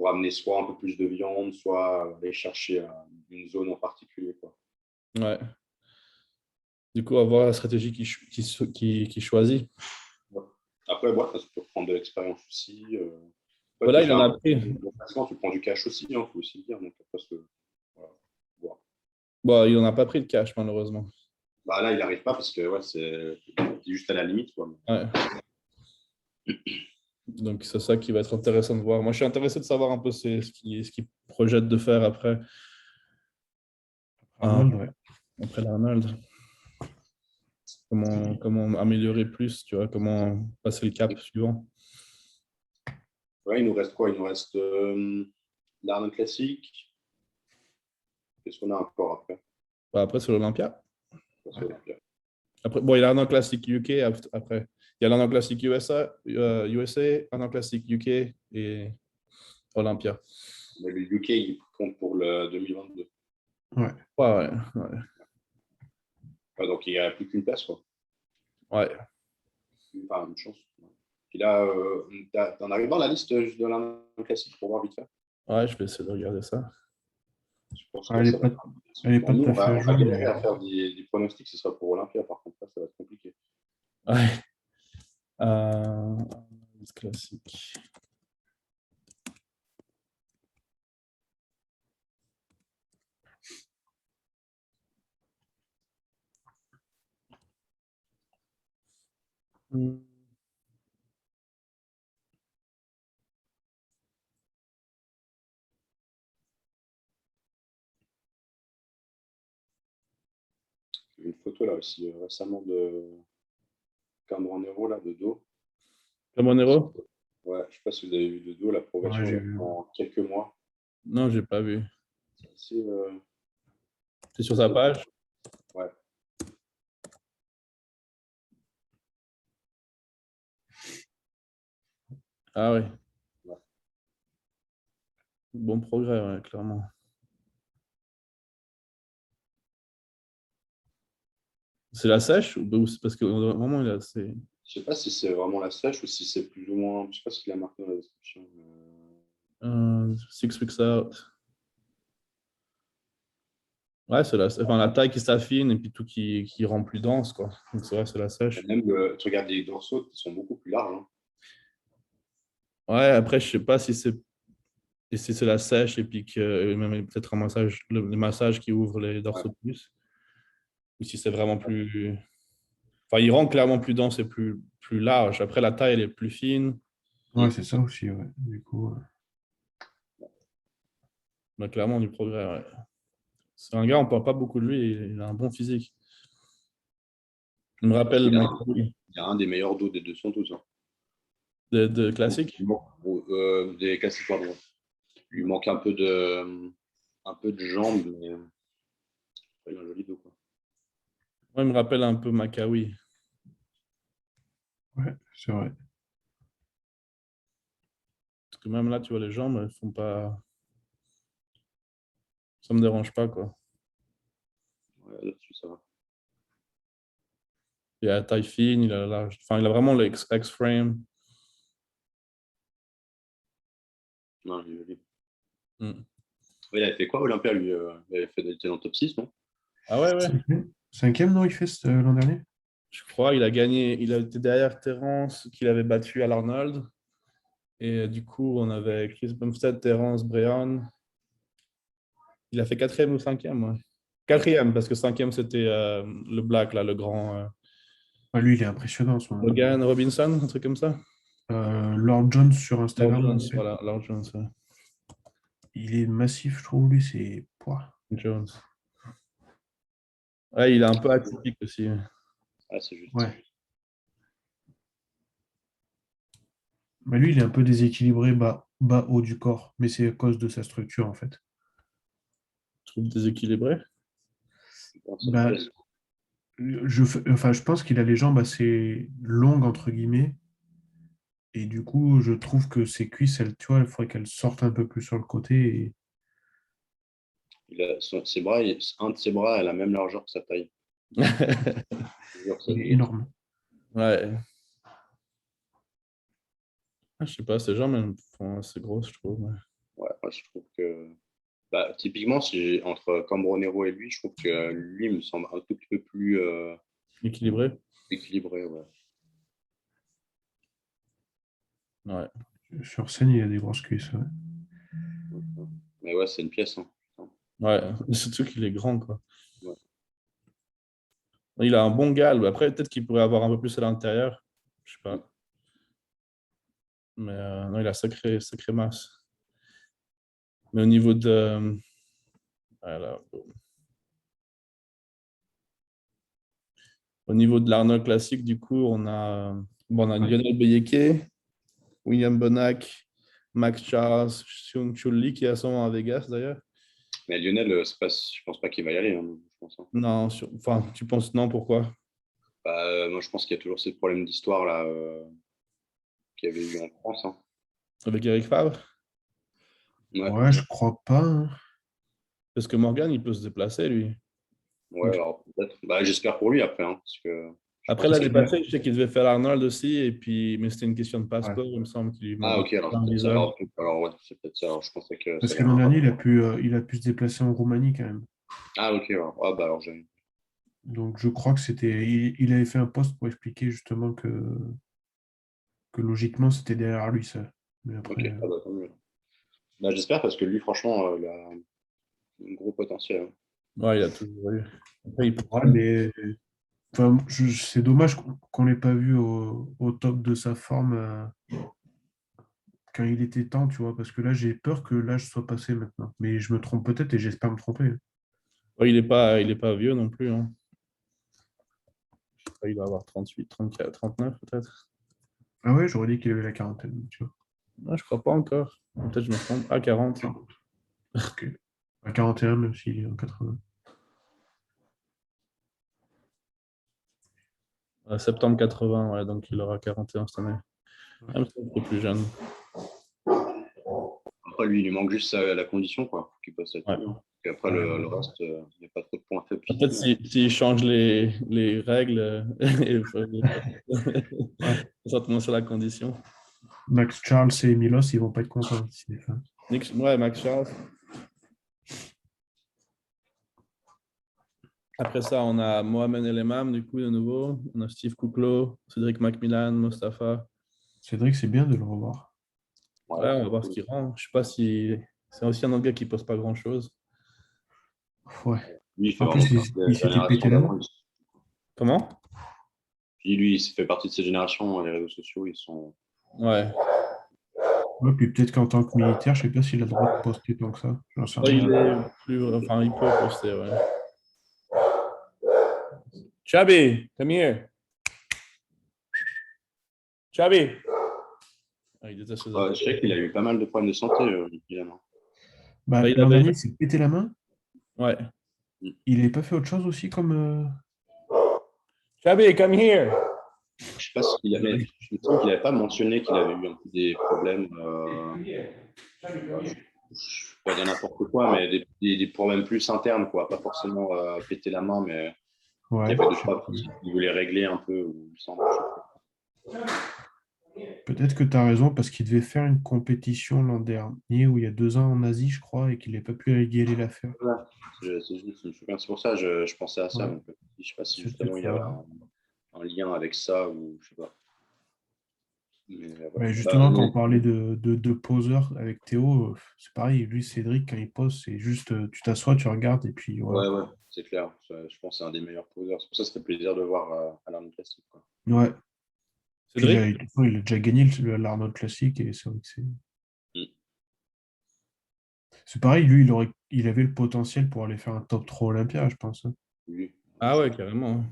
amener soit un peu plus de viande, soit aller chercher une zone en particulier, quoi. Ouais. Du coup, avoir la stratégie qui choisit. Ouais. Après, ouais, ça peut prendre de l'expérience aussi. Voilà, Tu il fais en a un pris. bon placement, tu prends du cash aussi, il faut aussi le dire. Donc, après, voilà. Voilà. Bon, il n'en a pas pris de cash, malheureusement. Bah, là, il n'arrive pas parce que ouais, c'est juste à la limite, quoi. Ouais. Donc, c'est ça qui va être intéressant de voir. Moi, je suis intéressé de savoir un peu ce qu'il projette de faire après, Arnold, ouais. après l'Arnold. Comment améliorer plus, tu vois, comment passer le cap suivant. Ouais, il nous reste quoi? Il nous reste l'Arnold classique. Qu'est-ce qu'on a encore après? Bah, après, c'est l'Olympia. Ça, c'est Olympia. Après, bon, il y a un an classique UK après. Il y a l'an classique USA, un an classique UK et Olympia. Mais le UK, il compte pour le 2022. Ouais. Ouais. Ouais, donc, il n'y a plus qu'une place, quoi. Ouais. Enfin, une chance. Puis là, t'en arrives dans la liste de l'Arnold classique pour voir vite fait. Ouais, je vais essayer de regarder ça. Je pense que Elle ça n'est va pas, être elle est pour pas nous, tout à fait à on va jour, galérer mais à faire des pronostics, ce sera pour Olympia, par contre, là, ça va être compliqué. Ouais. Classique. Hmm. J'ai vu une photo là aussi récemment de Cameron Nero, là, de dos. Monero? Ouais, je ne sais pas si vous avez vu de dos la ouais, progression j'ai vu. en quelques mois. Non, j'ai pas vu. C'est assez, C'est sur sa page? ouais. Ah oui. Ouais. Bon progrès, ouais, clairement. C'est la sèche ou c'est parce que vraiment il a c'est. Je sais pas si c'est vraiment la sèche ou si c'est plus ou moins. Je ne sais pas ce qu'il a marqué dans la description. 6 weeks out. Ouais, c'est la taille qui s'affine et puis tout qui rend plus dense, quoi. Donc c'est vrai, c'est la Et sèche. même, tu regardes les dorsaux qui sont beaucoup plus larges. Hein. Ouais, après, je sais pas si c'est la sèche et puis que même peut-être un massage, le massage qui ouvre les Ouais. dorsaux plus, ou si c'est vraiment plus. Enfin, il rend clairement plus dense et plus large. Après, la taille, elle est plus fine. Ouais, c'est ça aussi, ouais. Du coup, Mais clairement, du progrès, ouais. C'est un gars, on parle pas beaucoup de lui, il a un bon physique. Il me rappelle Il y a un des meilleurs dos des 212. Hein. de classique. Des classiques, pardon. Il lui manque un peu de jambes, mais il a un joli dos. Quoi. Moi, il me rappelle un peu Makawi. ouais, c'est vrai. Parce que même là, tu vois, les jambes, elles font pas. Ça me dérange pas, quoi. Ouais, là-dessus, ça va. Il a la taille fine, il a large. Enfin, il a vraiment le X-frame. Non, il est joli. Mm. Il avait fait quoi, Olympia, lui il avait fait il était dans le top 6, non? Ah ouais, ouais. Cinquième, non, il fait l'an dernier? Je crois il a gagné. Il a été derrière Terence, qu'il avait battu à l'Arnold. Et du coup, on avait Chris Bumstead, Terence, Breon. Il a fait quatrième ou cinquième, ouais. Quatrième, parce que cinquième, c'était le Black, là, le grand. Ah, lui, il est impressionnant en ce moment. Logan Robinson, un truc comme ça? Lord Jones sur Lord Instagram, Jones, voilà, Lord Jones. Ouais. il est massif, je trouve, lui, c'est. Pouah. Jones. Ouais, il est un peu atypique aussi. Ah, c'est juste. Ouais. Mais lui, il est un peu déséquilibré bas haut du corps, mais c'est à cause de sa structure, en fait. Je trouve déséquilibré. Dans cette Bah, pièce. je pense qu'il a les jambes assez longues, entre guillemets, et du coup, je trouve que ses cuisses, elles, tu vois, il faudrait qu'elles sortent un peu plus sur le côté, et Ses bras, un de ses bras a la même largeur que sa taille. Je jure, ça il se est voit. énorme. Ouais. Ah, je sais pas, ces jambes elles font assez grosses, je trouve. Ouais. Ouais, moi, je trouve que. Bah, typiquement, entre Cambronero et lui, je trouve que lui me semble un tout petit peu plus Équilibré. équilibré. Ouais. Ouais. Sur scène, il a des grosses cuisses. Ouais. Mais ouais, c'est une pièce. Hein. Putain. Ouais. Surtout qu'il est grand, quoi. Ouais. Il a un bon galbe. Après, peut-être qu'il pourrait avoir un peu plus à l'intérieur. Je sais Mm. pas. Mais non, il a sacré, sacré masse. Mais au niveau de. Voilà. Au niveau de l'Arnold classique, du coup, on a Ouais. Lionel Beyeke, William Bonac, Max Charles, Seung Chul Lee qui est à son moment à Vegas d'ailleurs. Mais Lionel, je pense pas qu'il va y aller. Hein, je pense, hein. Non, enfin, tu penses non, pourquoi? Bah, moi, je pense qu'il y a toujours ces problèmes d'histoire là qu'il y avait eu en France. Hein. Avec Eric Favre? Ouais, Ouais, je crois pas, hein. Parce que Morgan, il peut se déplacer, lui. ouais, Donc, alors peut-être. Bah, j'espère pour lui après, hein, parce que je après, pense que. l'année passée, je sais qu'il devait faire l'Arnold aussi, et puis... mais c'était une question de Ouais. passeport, il me semble qu'il lui Ah, manquait ok, alors c'est un peut-être ça. visa. Alors, ouais, c'est peut-être ça. Alors, je pensais que ça Parce allait que l'an rien. dernier, il a pu se déplacer en Roumanie quand même. Ah, ok, ah, bah alors j'ai. Donc je crois que c'était. Il avait fait un post pour expliquer justement que logiquement c'était derrière lui ça. Mais Ok, après. ah, bah, tant mieux. Bah, j'espère parce que lui, franchement, il a un gros potentiel. Hein. Ouais, il a toujours eu. Après, Ouais, mais enfin, c'est dommage qu'on l'ait pas vu au top de sa forme quand il était temps, tu vois, parce que là j'ai peur que l'âge soit passé maintenant. Mais je me trompe peut-être et j'espère me tromper. ouais, il est pas vieux non plus. Hein. Il doit avoir 38, 34, 39 peut-être. Ah ouais, j'aurais dit qu'il avait la quarantaine, tu vois. Ah, je crois pas encore. Peut-être je me trompe. Ah, 40. Ah, ok. À 41, même s'il est en 80. Septembre 80, ouais, donc il aura 41 cette année. Ouais. Même si il est plus jeune. Après, lui, il lui manque juste la condition, quoi, pour qu'il passe Ouais. là-dessus. Hein. Et après, Ouais, le reste, il n'y a pas trop de points faibles Peut-être physiquement. s'il change les règles, ouais. certainement sur la condition. Max Charles et Milos, ils vont pas être contents. Ouais, Max Charles. Après ça, on a Mohamed El Emam, du coup, de nouveau. On a Steve Kouklo, Cédric McMillan, Mostafa. Cédric, c'est bien de le revoir. Ouais, Ouais, on va voir ce qu'il rend. Je sais pas si. C'est aussi un autre gars qui pose pas grand-chose. Ouais. lui, il fait En vraiment plus, partie de il la s'était pété génération la main. d'avant. Comment? Puis lui, il fait partie de ces générations. Les réseaux sociaux, ils sont. Ouais. Ouais, puis peut-être qu'en tant que militaire, je sais pas s'il a le droit de poster tant que ça. J'en sais Ouais, rien. il est plus. Enfin, il peut poster, ouais. Chubby, come here. Chubby. Ah, il déteste les Ouais, appels. je sais qu'il a eu pas mal de problèmes de santé, Kylian. Hein. Bah, Bah, il l'an avait. dernier, il s'est pété la main. Ouais. Mm. Il n'avait pas fait autre chose aussi comme. Chubby, come here. Je sais pas s'il a, mais je me semble qu'il n'avait pas mentionné qu'il avait eu un peu des problèmes. Je peux pas dire n'importe quoi, mais des problèmes plus internes, quoi. Pas forcément péter la main, mais il y Ouais, avait deux, je sais trois plus. petits qu'il voulait régler un peu, ou il me semble. Peut-être que tu as raison parce qu'il devait faire une compétition l'an dernier ou il y a 2 ans en Asie, je crois, et qu'il n'ait pas pu y aller la faire. Ouais. C'est juste, je me souviens, c'est pour ça que je pensais à ça. Ouais, Donc, je sais pas si c'est justement peut-être il y avait ça. un lien avec ça ou je sais pas. Mais Mais voilà. justement, quand on parlait de poseur avec Théo, c'est pareil. Lui, Cédric, quand il pose, c'est juste tu t'assois, tu regardes et puis voilà. Ouais, c'est clair. Je pense que c'est un des meilleurs poseurs. C'est pour ça que ça fait plaisir de voir à l'Arnold Classic, quoi. Ouais. Puis Cédric? il a déjà gagné l'Arnold Classic et c'est vrai que Mm. c'est pareil. Lui, il avait le potentiel pour aller faire un top 3 Olympia, je pense, hein. Oui, Ah ouais, carrément.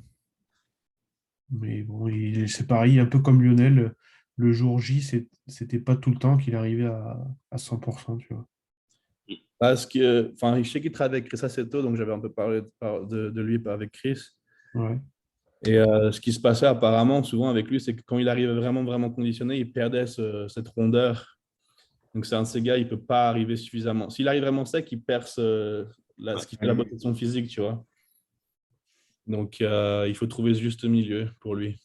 Mais bon, c'est pareil, un peu comme Lionel, le jour J, c'était pas tout le temps qu'il arrivait à 100%, tu vois. Mm. Parce que, enfin, je sais qu'il travaille avec Chris Aceto, donc j'avais un peu parlé de lui avec Chris. Ouais. Et ce qui se passait apparemment souvent avec lui, c'est que quand il arrivait vraiment, vraiment conditionné, il perdait cette rondeur. Donc c'est un de ces gars, il ne peut pas arriver suffisamment. S'il arrive vraiment sec, il perd Ouais. ce qui fait la beauté de son physique, tu vois. Donc il faut trouver ce juste milieu pour lui,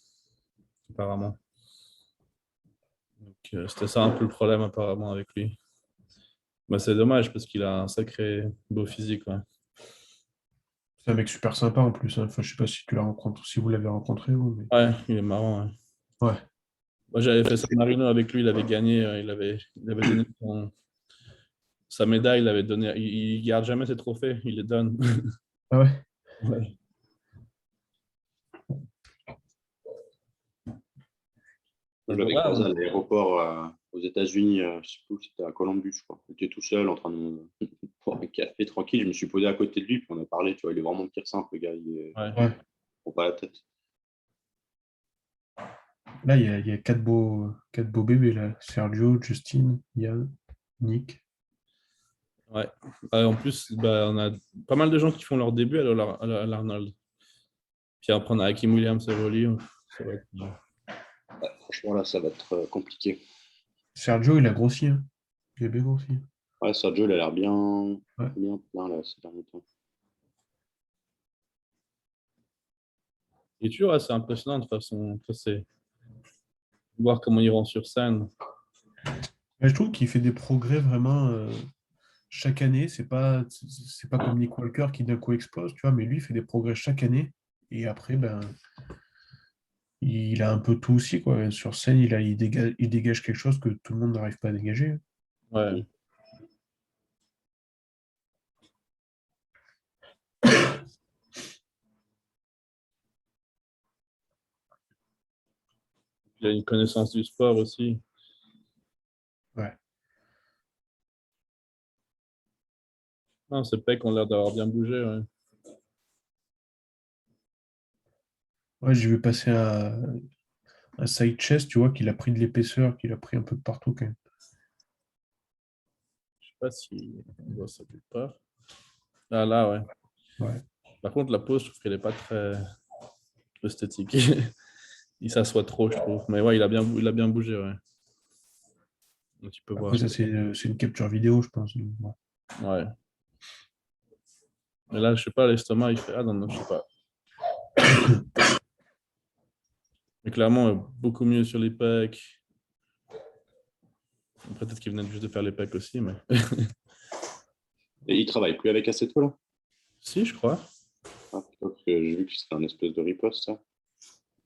apparemment. Donc c'était ça un peu le problème apparemment avec lui. Bah, c'est dommage parce qu'il a un sacré beau physique. Ouais, C'est un mec super sympa en plus, hein. Enfin, je sais pas si tu l'as rencontré, si vous l'avez rencontré, vous, mais... ouais, il est marrant. Ouais. Ouais. Moi, j'avais fait San Marino avec lui, il avait gagné, il avait donné sa médaille, il avait donné. Il garde jamais ses trophées, il les donne. Ah ouais. Ouais. Je Donc, l'avais voilà. croisé à l'aéroport aux États-Unis, je sais plus, c'était à Columbus, je crois. J'étais tout seul en train de boire un café tranquille. Je me suis posé à côté de lui, puis on a parlé. Tu vois, il est vraiment de tir simple, le gars. Il Ouais. Ouais. prend pas la tête. Là, il y a quatre beaux bébés, là. Sergio, Justin, Yann, Nick. Ouais. En plus, bah, on a pas mal de gens qui font leur début à l'Arnold. Puis après, on a Hakim Williams et Rolly. Ça va être... Franchement, là, ça va être compliqué. Sergio, il a grossi, hein. Il a bien grossi. Ouais, Sergio, il a l'air Ouais. bien plein, là, ces derniers temps. Il est toujours assez impressionnant de toute façon. Ça, c'est voir comment il rend sur scène. Mais je trouve qu'il fait des progrès vraiment chaque année. C'est pas comme Nick Walker qui d'un coup explose, tu vois, mais lui, il fait des progrès chaque année. Et après, ben, il a un peu tout aussi, quoi. Sur scène, il dégage quelque chose que tout le monde n'arrive pas à dégager. Ouais. Il a une connaissance du sport aussi. Ouais. Non, ses pecs ont l'air d'avoir bien bougé. Ouais. Ouais, j'ai vu passer un side chest, tu vois, qu'il a pris de l'épaisseur, qu'il a pris un peu de partout quand même. Je sais pas si on voit ça quelque part. Ah là, ouais. Ouais. Par contre, la pose, je trouve qu'elle n'est pas très esthétique. Il s'assoit trop, je trouve. Mais ouais, il a bien bougé, ouais. Donc, tu peux voir. Après, ça, c'est une capture vidéo, je pense. Donc, ouais. Ouais. Mais là, je sais pas, l'estomac, il fait. Ah non, non, je sais pas. Mais clairement, beaucoup mieux sur les pecs. Peut-être qu'il venait juste de faire les pecs aussi, mais. Et il travaille plus avec Aceto, là? Si, je crois. Ah, putain, parce que j'ai vu que c'était un espèce de riposte, ça.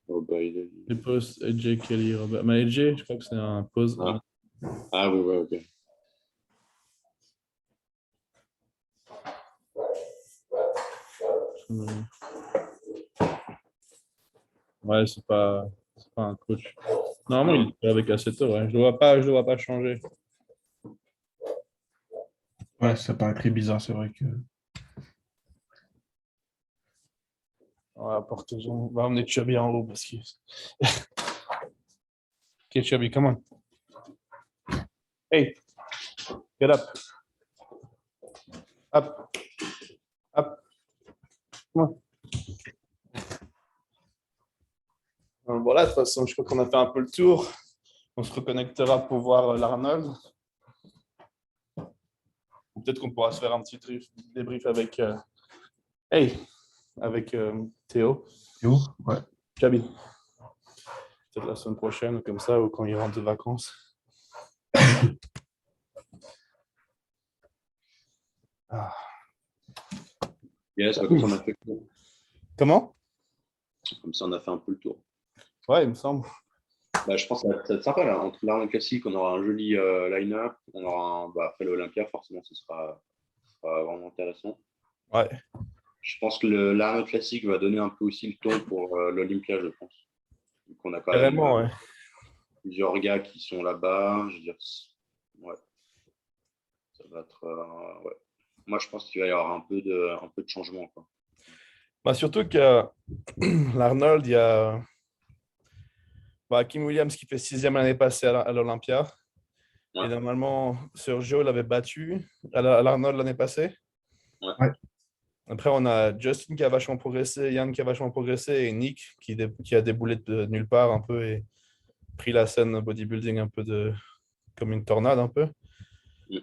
Oh, bah, Les poses, AJ Kelly, Robert. Mais AJ, je crois que c'est un pose. Ah. Ah oui, ouais, ok. Ouais, c'est pas un coach. Normalement, il Non. est avec Aceto, ouais. Je le vois pas changer. Ouais, ça paraît très bizarre, c'est vrai que. Ouais, porte-en. On va emmener Chubby en haut parce que. Ok, Chubby, come on. Hey, get up. Up. Up. Come on. Voilà, de toute façon, je crois qu'on a fait un peu le tour. On se reconnectera pour voir l'Arnold. Peut-être qu'on pourra se faire un petit débrief avec, avec Théo. Théo, ouais. Chubby. Peut-être la semaine prochaine ou comme ça, ou quand il rentre de vacances. Ah. Yes, bah, comme ça, on a fait le tour. Comment? Comme ça, on a fait un peu le tour. Ouais, il me semble. Bah, je pense que ça va être sympa. Là. Entre l'Arnold Classic, on aura un joli line-up. On aura après l'Olympia, forcément, ce sera vraiment intéressant. Ouais, Je pense que l'Arnold Classic va donner un peu aussi le ton pour l'Olympia, je pense. Donc, on a quand même carrément, ouais. plusieurs gars qui sont là-bas. Je veux dire, ouais, ça va être. Ouais. Moi, je pense qu'il va y avoir un peu de changement, quoi. Bah, surtout que l'Arnold, il y a Kim Williams qui fait sixième l'année passée à l'Olympia. Et Ouais, normalement, Sergio l'avait battu à l'Arnold l'année passée. ouais. Ouais. Après, on a Justin qui a vachement progressé, Yann qui a vachement progressé et Nick qui a déboulé de nulle part un peu et pris la scène bodybuilding un peu comme une tornade un peu. Mm.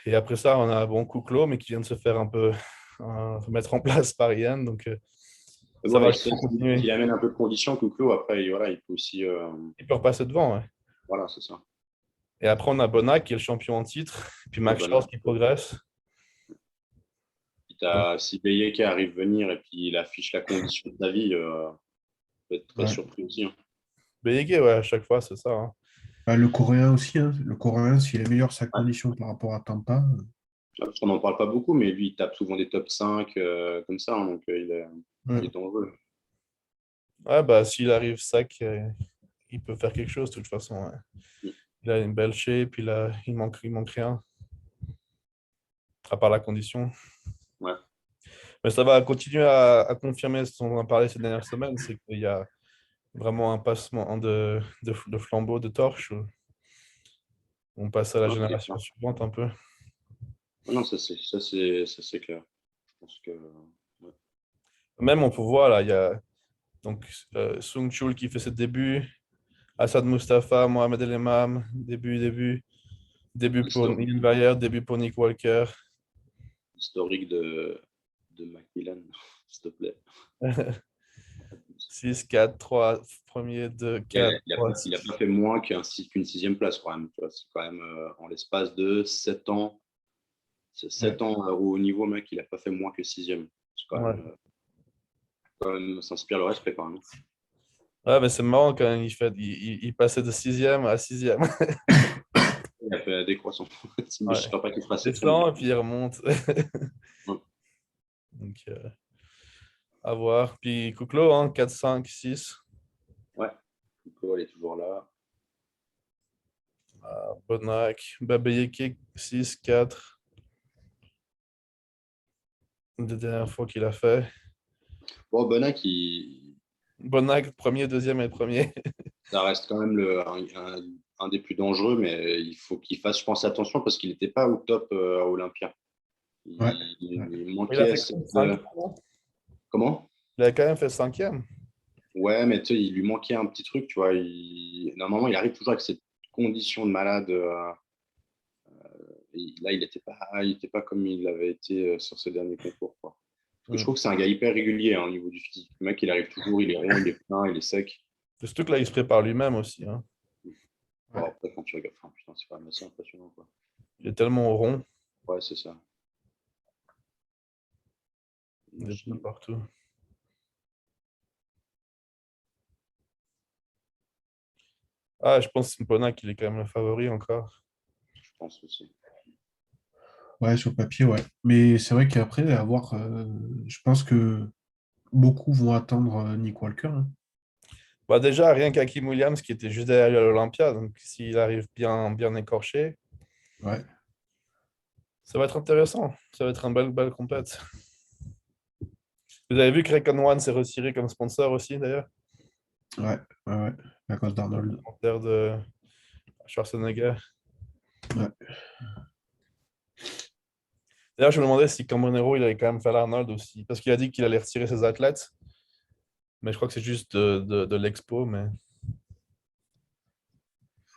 Et après ça, on a Kouklo, mais qui vient de se faire un peu remettre en place par Yann. Donc, Mais ça bon, va s'il continuer. amène un peu de conditions, Coucou, après, voilà, il peut aussi. Il peut repasser devant, ouais. Voilà, c'est ça. Et après, on a Bonac qui est le champion en titre. Puis Ouais, Max ben Shores là, qui progresse. Donc, si Beyeke arrive à venir et puis il affiche la condition de sa vie, peut être très Ouais. surpris aussi. Hein. Béligué, ouais, à chaque fois, c'est ça, hein. Bah, le Coréen aussi, hein. Le Coréen, s'il améliore sa Ouais. condition par rapport à Tampa, Parce qu'on n'en parle pas beaucoup, mais lui, il tape souvent des top 5 comme ça, hein, donc il ouais. est dangereux. Ouais, bah, s'il arrive sec, il peut faire quelque chose de toute façon, ouais. Mm. Il a une belle shape, il manque rien, à part la condition. Ouais. Mais ça va continuer à confirmer ce dont on a parlé ces dernières semaines, c'est qu'il y a vraiment un passement de flambeau, de torche. Où on passe à la Non, c'est génération clair. suivante un peu. Non, ça c'est clair. Je pense que ouais. Même on peut voir, là, il y a donc, Sung Chul qui fait ses débuts, Assad Mustafa, Mohamed El Imam, début pour L'historique, Ian Bayer, début pour Nick Walker. historique de Macmillan, s'il te plaît. 6, 4, 3, premier, 2, Il 4, n'a 3, il a 6. pas fait moins qu'une sixième place, quand même. Tu vois, c'est quand même en l'espace de 7 ans. C'est Ouais. 7 ans au haut niveau, mec, il n'a pas fait moins que sixième. C'est Ouais. quand même, ça inspire le respect, quand même. Ouais, mais c'est marrant quand même, il passait de sixième à sixième. Il a fait la décroissance. Mais Ouais. j'espère pas qu'il fera Il septième. descend et puis il remonte. Ouais. Donc, à voir. Puis Kouklo, hein, 4, 5, 6. Ouais. Nico, elle est toujours là. Bonac, Babeyeke, 6, 4. Des dernières fois qu'il a fait. Bon, Bonac, Bonac, premier, deuxième et premier. ça reste quand même un des plus dangereux, mais il faut qu'il fasse, je pense, attention parce qu'il n'était pas au top à Olympia. Ouais. Il Il a manquait fait cette. 5. Comment? Il a quand même fait cinquième. Ouais, mais tu sais, il lui manquait un petit truc, tu vois. Normalement, il arrive toujours avec cette condition de malade. Et là, il était pas comme il avait été sur ses derniers concours, quoi. Parce que je trouve que c'est un gars hyper régulier hein, au niveau du physique. Le mec, il arrive toujours, il est rond, il est plein, il est sec. Surtout que là, il se prépare lui-même aussi, hein. Bon, après, quand tu regardes, enfin, putain, c'est quand même assez impressionnant, quoi. Il est tellement rond, Ouais, c'est ça. il est de Machine, partout. Ah, je pense que Bonac, il est quand même le favori encore. je pense aussi. Ouais, sur papier, ouais. Mais c'est vrai qu'après, avoir, je pense que beaucoup vont attendre Nick Walker, hein. Bah déjà, rien qu'Hakim Williams qui était juste derrière l'Olympia, donc s'il arrive bien, bien écorché, Ouais, ça va être intéressant. Ça va être une belle compète. Vous avez vu que Recon One s'est retiré comme sponsor aussi, d'ailleurs, ouais, ouais, ouais, à cause d'Arnold. en terre de Schwarzenegger. Ouais. D'ailleurs, je me demandais si Cambronero, il allait quand même faire l'Arnold aussi, parce qu'il a dit qu'il allait retirer ses athlètes, mais je crois que c'est juste de l'expo, mais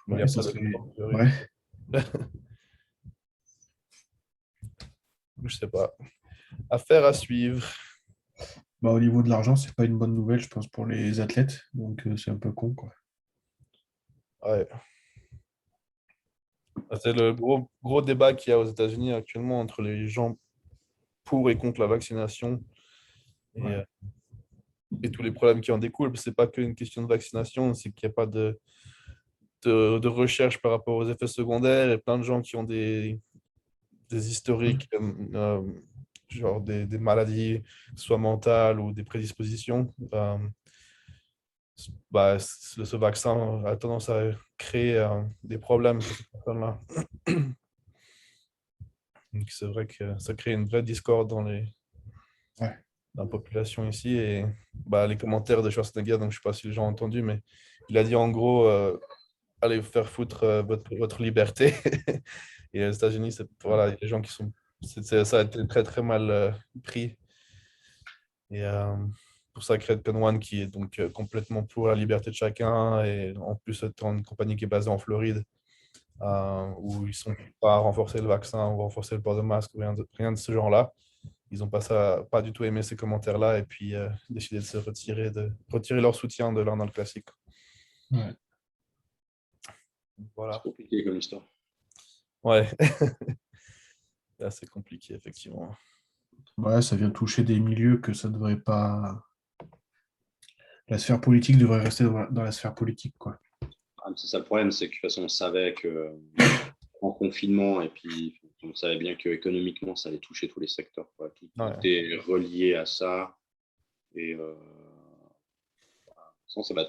il n'y a Ouais, ça pas serait. d'expo, a priori. Ouais. Je sais pas. Affaire à suivre. Bah, au niveau de l'argent, c'est pas une bonne nouvelle, je pense, pour les athlètes. Donc, c'est un peu con, quoi. Ouais. C'est le gros débat qu'il y a aux États-Unis actuellement entre les gens pour et contre la vaccination. Et Ouais. et tous les problèmes qui en découlent. Ce n'est pas qu'une question de vaccination, c'est qu'il n'y a pas de recherche par rapport aux effets secondaires et plein de gens qui ont des historiques, genre des maladies, soit mentales ou des prédispositions. Ce vaccin a tendance à créer des problèmes pour ces personnes-là. Donc, c'est vrai que ça crée une vraie discorde dans la population ici. Et les commentaires de Schwarzenegger, donc je ne sais pas si les gens ont entendu, mais il a dit en gros, allez vous faire foutre votre liberté. Et aux États-Unis, voilà, il y a des gens qui sont. Ça a été très, très mal pris. Et pour ça, Credit One, qui est donc complètement pour la liberté de chacun, et en plus, étant une compagnie qui est basée en Floride, où ils ne sont pas à renforcer le vaccin ou renforcer le port de masque, rien de ce genre-là. Ils n'ont pas du tout aimé ces commentaires-là et puis décidé de se retirer leur soutien de l'Arnold Classic. Ouais. Voilà. C'est compliqué comme histoire. Ouais. C'est assez compliqué, effectivement. Ouais, ça vient toucher des milieux que ça devrait pas. La sphère politique devrait rester dans la sphère politique, quoi. C'est ça le problème, c'est que de toute façon, on savait que en confinement, et puis on savait bien qu'économiquement, ça allait toucher tous les secteurs, quoi. Tout est relié à ça. Et ça va,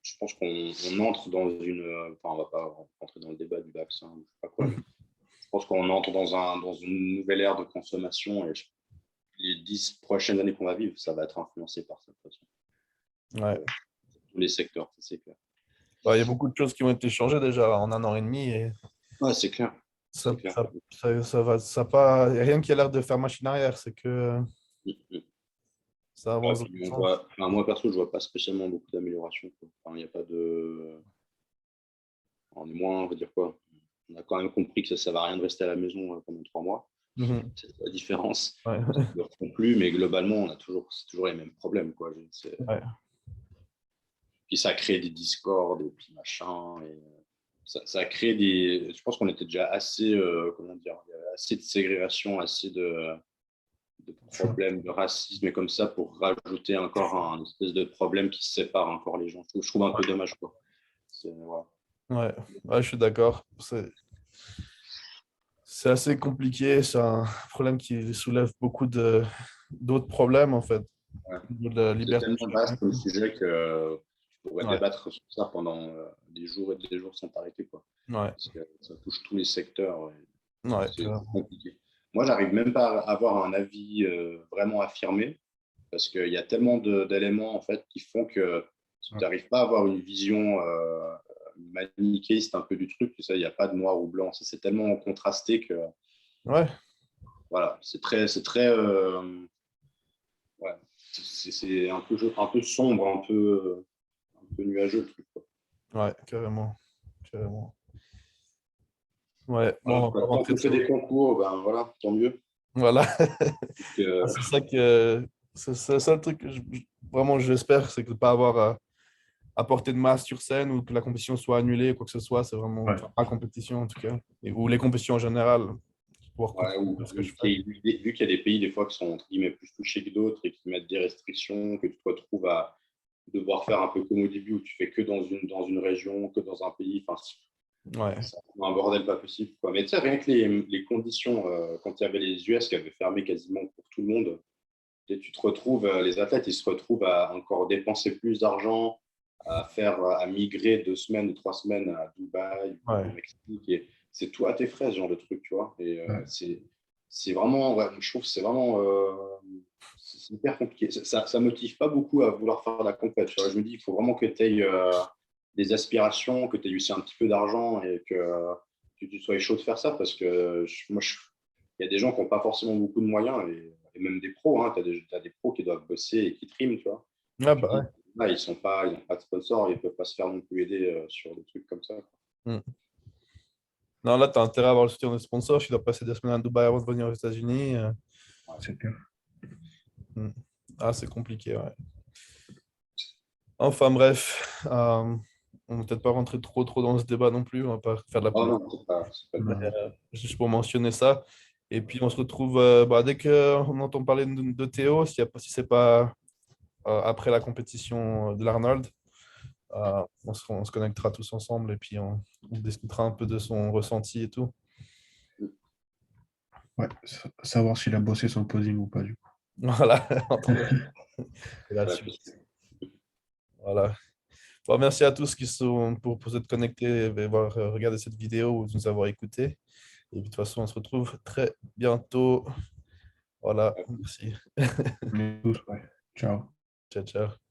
je pense qu'on entre dans une. Enfin, on ne va pas rentrer dans le débat du vaccin, je sais pas quoi, mais je pense qu'on entre dans une nouvelle ère de consommation, et les 10 prochaines années qu'on va vivre, ça va être influencé par cette façon. Ouais. Tous les secteurs, c'est clair. Il y a beaucoup de choses qui ont été changées déjà en 1 an et demi. Et ouais, c'est clair. Ça pas, y a rien qui a l'air de faire machine arrière. C'est que ça avance. Moi, perso, je ne vois pas spécialement beaucoup d'amélioration. Enfin, il n'y a pas de. On est moins, on va dire quoi. On a quand même compris que ça ne va rien de rester à la maison pendant 3 mois. C'est la différence. Ouais. On ne le refont plus, mais globalement, c'est toujours les mêmes problèmes, quoi. Ouais. Puis ça crée des discords, et puis machin. Et ça crée des. Je pense qu'on était déjà assez, comment dire, il y avait assez de ségrégation, assez de problèmes de racisme et comme ça pour rajouter encore un espèce de problème qui sépare encore les gens. Je trouve un peu dommage, quoi. Ouais, je suis d'accord. C'est assez compliqué. C'est un problème qui soulève beaucoup d'autres problèmes, en fait. Ouais. C'est tellement vaste comme sujet que tu pourrais débattre sur ça pendant des jours et des jours sans t'arrêter, quoi. Ouais. Parce que ça touche tous les secteurs. C'est compliqué. Moi, j'arrive même pas à avoir un avis vraiment affirmé parce qu'il y a tellement d'éléments en fait qui font que tu n'arrives pas à avoir une vision manichéiste un peu du truc. Il n'y a pas de noir ou blanc. C'est tellement contrasté que. Voilà, c'est très ouais, c'est un peu sombre, un peu nuageux le truc, quoi. Ouais, carrément. Ouais, bon, quand on fait des concours, ben voilà, tant mieux. Voilà. C'est ça que c'est ça le truc que vraiment j'espère, c'est que de ne pas avoir à porter de masse sur scène ou que la compétition soit annulée, quoi que ce soit. C'est vraiment pas compétition en tout cas, ou les compétitions en général. Vu qu'il y a des pays des fois qui sont entre guillemets plus touchés que d'autres et qui mettent des restrictions, que tu te retrouves à devoir faire un peu comme au début où tu fais que dans une région, que dans un pays. Enfin, c'est un bordel pas possible, quoi. Mais tu sais, rien que les conditions, quand il y avait les US qui avaient fermé quasiment pour tout le monde, tu te retrouves, les athlètes, ils se retrouvent à encore dépenser plus d'argent, à migrer 2 semaines ou 3 semaines à Dubaï, au Mexique. Et c'est tout à tes frais, ce genre de truc, tu vois. Et c'est vraiment, je trouve que c'est vraiment c'est hyper compliqué. Ça motive pas beaucoup à vouloir faire la compète. Je me dis, il faut vraiment que tu aies des aspirations, que tu aies aussi un petit peu d'argent et que tu sois chaud de faire ça parce que il y a des gens qui n'ont pas forcément beaucoup de moyens et même des pros. Hein, tu as des pros qui doivent bosser et qui triment, tu vois. Là, ils n'ont pas de sponsor, ils ne peuvent pas se faire non plus aider sur des trucs comme ça. Non, là, tu as intérêt à avoir le soutien des sponsors. Tu dois passer des semaines à Dubaï avant de venir aux États-Unis. C'est clair. C'est compliqué, ouais. Enfin, bref. On ne va peut-être pas rentrer trop dans ce débat non plus. On ne va pas faire de la politique. Juste pour mentionner ça. Et puis, on se retrouve dès qu'on entend parler de Théo, si c'est pas après la compétition de l'Arnold. On se connectera tous ensemble et puis on discutera un peu de son ressenti et tout. Ouais, savoir s'il a bossé son posing ou pas, du coup. Voilà, c'est la suite. Voilà. Bon, merci à tous qui sont pour s'être connectés et regarder cette vidéo ou de nous avoir écoutés. Et puis, de toute façon, on se retrouve très bientôt. Voilà, merci. On est tous, ouais. Ciao. Ciao, ciao.